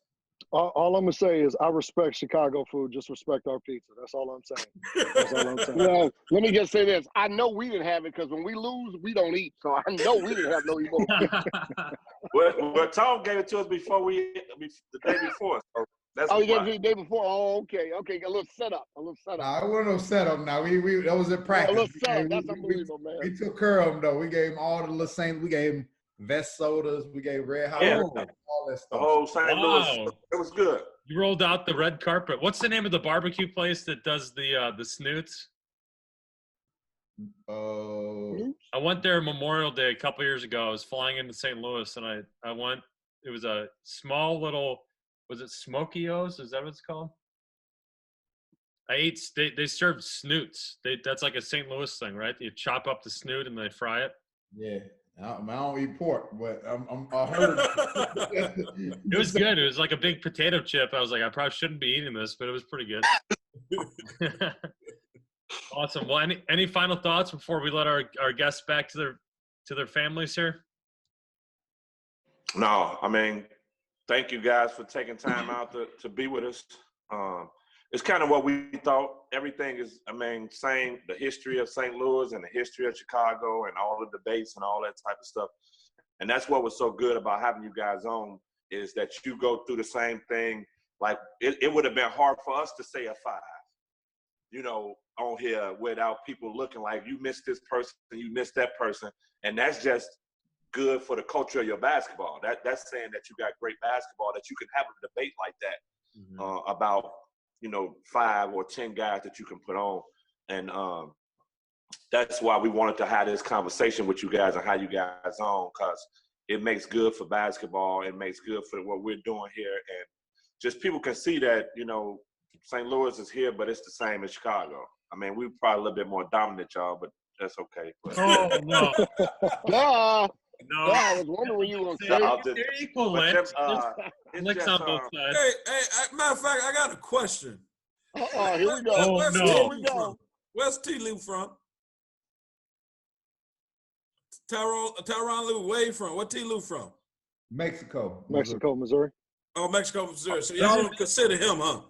All I'm gonna say is I respect Chicago food. Just respect our pizza. That's all I'm saying. Well, let me just say this. I know we didn't have it because when we lose, we don't eat. So I know we didn't have no Emo. Well, Tom gave it to us the day before. So that's he gave it to you the day before. Oh, okay. A little setup. Nah, it wasn't no setup. Now we that was a practice. A little setup. That's unbelievable, man. We took care of them though. We gave them all the little Saint. We gave them Vest sodas. We gave Red Hot. All that stuff. The whole St. Louis. It was good. You rolled out the red carpet. What's the name of the barbecue place that does the snoots? I went there Memorial Day a couple years ago. I was flying into St. Louis, and I went. It was a small little. Was it Smoky O's? Is that what it's called? They served snoots. That's like a St. Louis thing, right? You chop up the snoot and they fry it. Yeah. I don't eat pork, but I heard It was good. It was like a big potato chip. I was like, I probably shouldn't be eating this, but it was pretty good. Awesome. Well, any final thoughts before we let our guests back to their families here? No, I mean, thank you guys for taking time out to be with us. It's kind of what we thought. Everything is, same, the history of St. Louis and the history of Chicago and all the debates and all that type of stuff. And that's what was so good about having you guys on, is that you go through the same thing. Like, it would have been hard for us to say a 5, on here without people looking like you missed this person, you missed that person. And that's just good for the culture of your basketball. That's saying that you got great basketball, that you can have a debate like that about, 5 or 10 guys that you can put on. And that's why we wanted to have this conversation with you guys and how you guys on, because it makes good for basketball. It makes good for what we're doing here. And just people can see that, St. Louis is here, but it's the same as Chicago. We're probably a little bit more dominant, y'all, but that's okay. But, Oh, no. No. I was wondering when you were going to say. They're equal licks. Licks on both sides. Hey, matter of fact, I got a question. Here we go. Oh, Where's no. Here we go. Where's T-Lou from? Tyronn Lue, where you from? What T-Lou from? Mexico, Missouri. Oh, Mexico, Missouri. So y'all don't consider him, huh?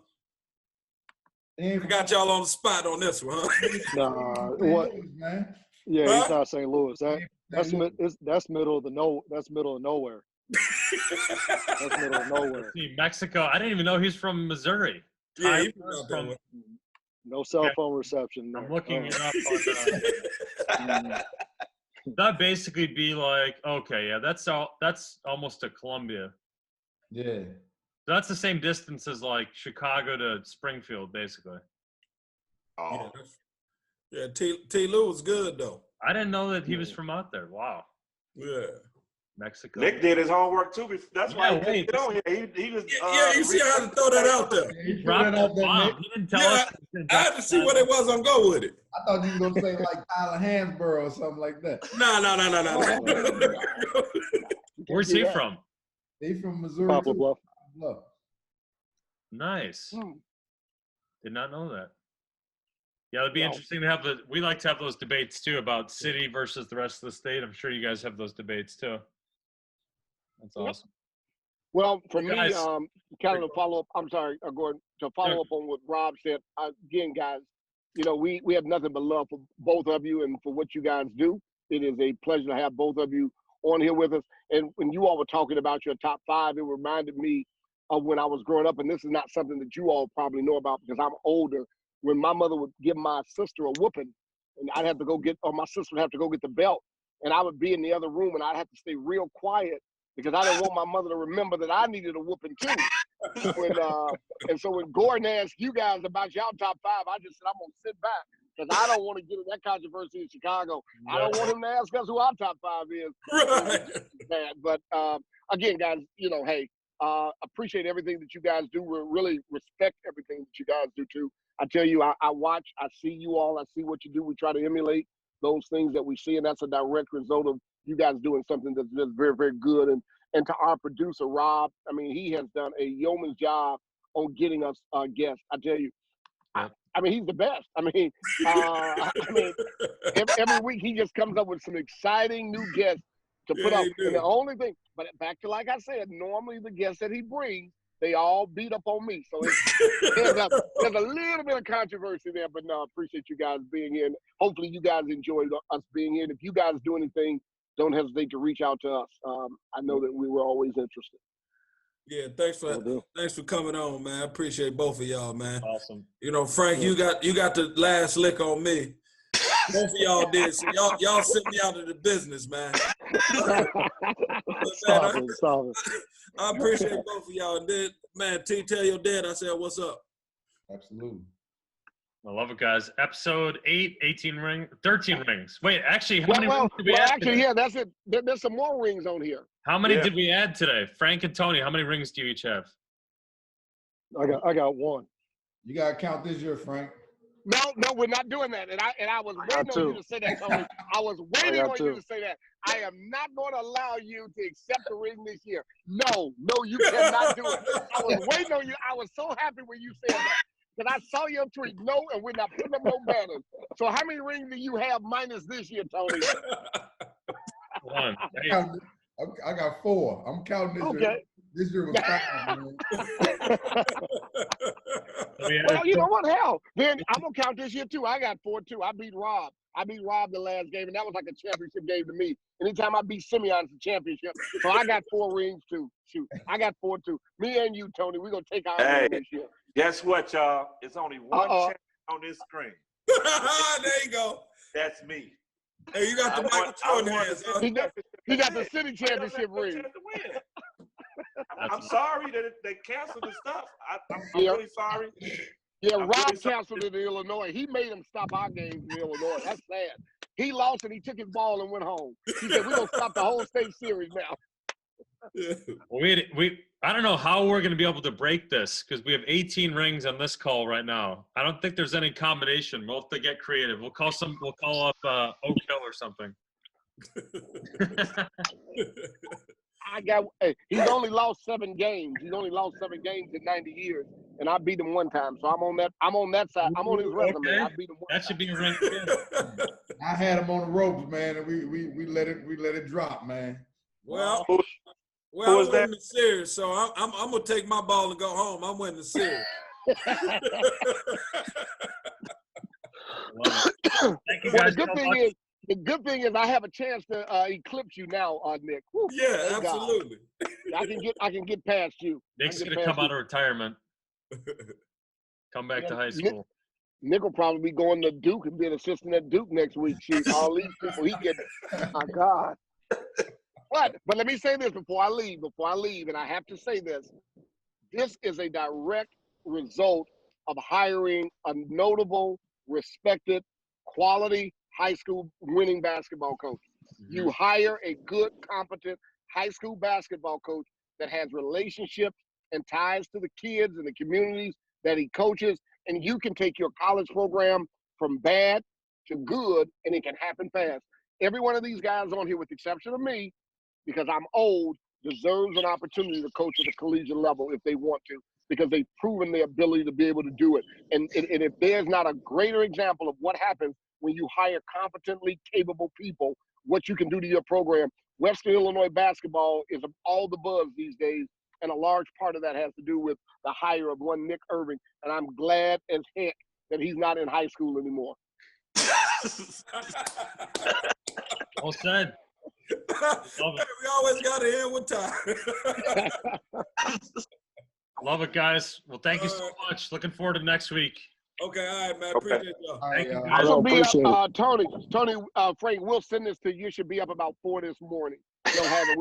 I got y'all on the spot on this one, huh? Nah, what? Man. Yeah, Huh? he's not St. Louis. That's middle of nowhere. That's middle of nowhere. See, Mexico. I didn't even know he's from Missouri. Yeah, he's from out that way. No cell phone reception there. I'm looking it up on that'd basically be like, okay, yeah, that's almost to Columbia. Yeah. That's the same distance as like Chicago to Springfield, basically. oh, Yeah, T-Lou was good, though. I didn't know that he was from out there. Wow. Yeah. Mexico. Nick did his homework too. That's why he couldn't get on here. He was. Yeah, you see, I had to throw that out there. He dropped that bomb. He didn't tell us. I had to see what it was and go with it. I thought you were going to say like Tyler Hansborough or something like that. No. Where's he from? He's from Missouri. Poplar too. Bluff. Nice. Did not know that. Yeah, it'd be interesting to have we like to have those debates too about city versus the rest of the state. I'm sure you guys have those debates too. That's awesome. Well, for me, Guys. kind of to follow up, I'm sorry, Gordon, to follow up on what Rob said, again, guys, we have nothing but love for both of you and for what you guys do. It is a pleasure to have both of you on here with us. And when you all were talking about your top 5, it reminded me of when I was growing up, and this is not something that you all probably know about because I'm older, when my mother would give my sister a whooping, and I'd have to go my sister would have to go get the belt, and I would be in the other room, and I'd have to stay real quiet because I didn't want my mother to remember that I needed a whooping too. And so when Gordon asked you guys about your top 5, I just said, I'm going to sit back because I don't want to get in that controversy in Chicago. I don't want him to ask us who our top 5 is. Right. But again, guys, hey, appreciate everything that you guys do. We really respect everything that you guys do too. I tell you, I watch, I see you all, I see what you do. We try to emulate those things that we see, and that's a direct result of you guys doing something that's just very, very good. And to our producer, Rob, he has done a yeoman's job on getting us guests. I tell you, he's the best. Every week he just comes up with some exciting new guests to put up. And the only thing, but back to like I said, normally the guests that he brings, they all beat up on me. So there's a little bit of controversy there, but no, I appreciate you guys being here. And hopefully you guys enjoyed us being here. And if you guys do anything, don't hesitate to reach out to us. I know that we were always interested. Yeah, thanks for coming on, man. I appreciate both of y'all, man. Awesome. Frank, you got the last lick on me. Both of y'all did. So y'all sent me out of the business, man. Stop it. I appreciate both of y'all. And then, man, T, tell your dad I said, what's up? Absolutely. I love it, guys. Episode 8, 13 rings. Wait, actually, how many rings did we add actually, today? yeah, that's it. There's some more rings on here. How many did we add today? Frank and Tony, how many rings do you each have? I got one. You got to count this year, Frank. No, we're not doing that. And I was waiting on you to say that, Tony. I was waiting on you to say that. I am not going to allow you to accept the ring this year. No, you cannot do it. I was waiting on you. I was so happy when you said that. Because I saw your tweet. No, and we're not putting up no banners. So how many rings do you have minus this year, Tony? One. I got 4. I'm counting this year. This year was 5, man. Well, you know what? Hell, then I'm going to count this year, too. I got 4, too. I beat Rob. The last game, and that was like a championship game to me. Anytime I beat Simeon, it's a championship. So I got 4 rings, too. Shoot, I got 4, too. Me and you, Tony, we're going to take our ring this year. Guess what, y'all? It's only one champion on this screen. There you go. That's me. Hey, you got the Michael Jordan hands. He got the city championship ring. I'm sorry that they canceled the stuff. I'm really sorry. Yeah, Rob canceled it in Illinois. He made him stop our games in Illinois. That's sad. He lost and he took his ball and went home. He said, we're going to stop the whole state series now. Well, I don't know how we're going to be able to break this because we have 18 rings on this call right now. I don't think there's any combination. We'll have to get creative. We'll call up Oak Hill or something. He's only lost 7 games. He's only lost 7 games in 90 years, and I beat him 1 time. So I'm on that side. I'm on his resume. Okay. I beat him 1 that should be a ring. I had him on the ropes, man, and we let it drop, man. Well, I'm winning the series, so I'm gonna take my ball and go home. I'm winning the series. Thank you guys. The good thing is I have a chance to eclipse you now, Nick. Whew, yeah, absolutely. I can get past you. Nick's gonna come out of retirement. Come back to high school. Nick will probably be going to Duke and be an assistant at Duke next week. Shoot, all these people he get. My God. But let me say this before I leave, and I have to say this. This is a direct result of hiring a notable, respected, quality high school winning basketball coach. Mm-hmm. You hire a good, competent high school basketball coach that has relationships and ties to the kids and the communities that he coaches, and you can take your college program from bad to good, and it can happen fast. Every one of these guys on here, with the exception of me, because I'm old, deserves an opportunity to coach at the collegiate level if they want to, because they've proven their ability to be able to do it. And if there's not a greater example of what happens when you hire competently capable people, what you can do to your program. Western Illinois basketball is all the buzz these days, and a large part of that has to do with the hire of one Nick Irvin. And I'm glad as heck that he's not in high school anymore. Well said. We always got to end with time. Love it, guys. Well, thank you so much. Looking forward to next week. Okay, all right, man. Appreciate y'all. Thank you, I guys. will be up, Tony, Frank, we'll send this to you. You should be up about 4 this morning. You'll have it.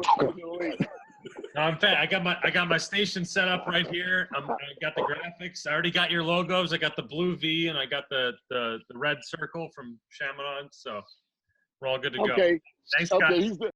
No, in fact, I got my station set up right here. I got the graphics. I already got your logos. I got the blue V and I got the red circle from Chaminade. So we're all good to go. Okay. Thanks, guys. Okay,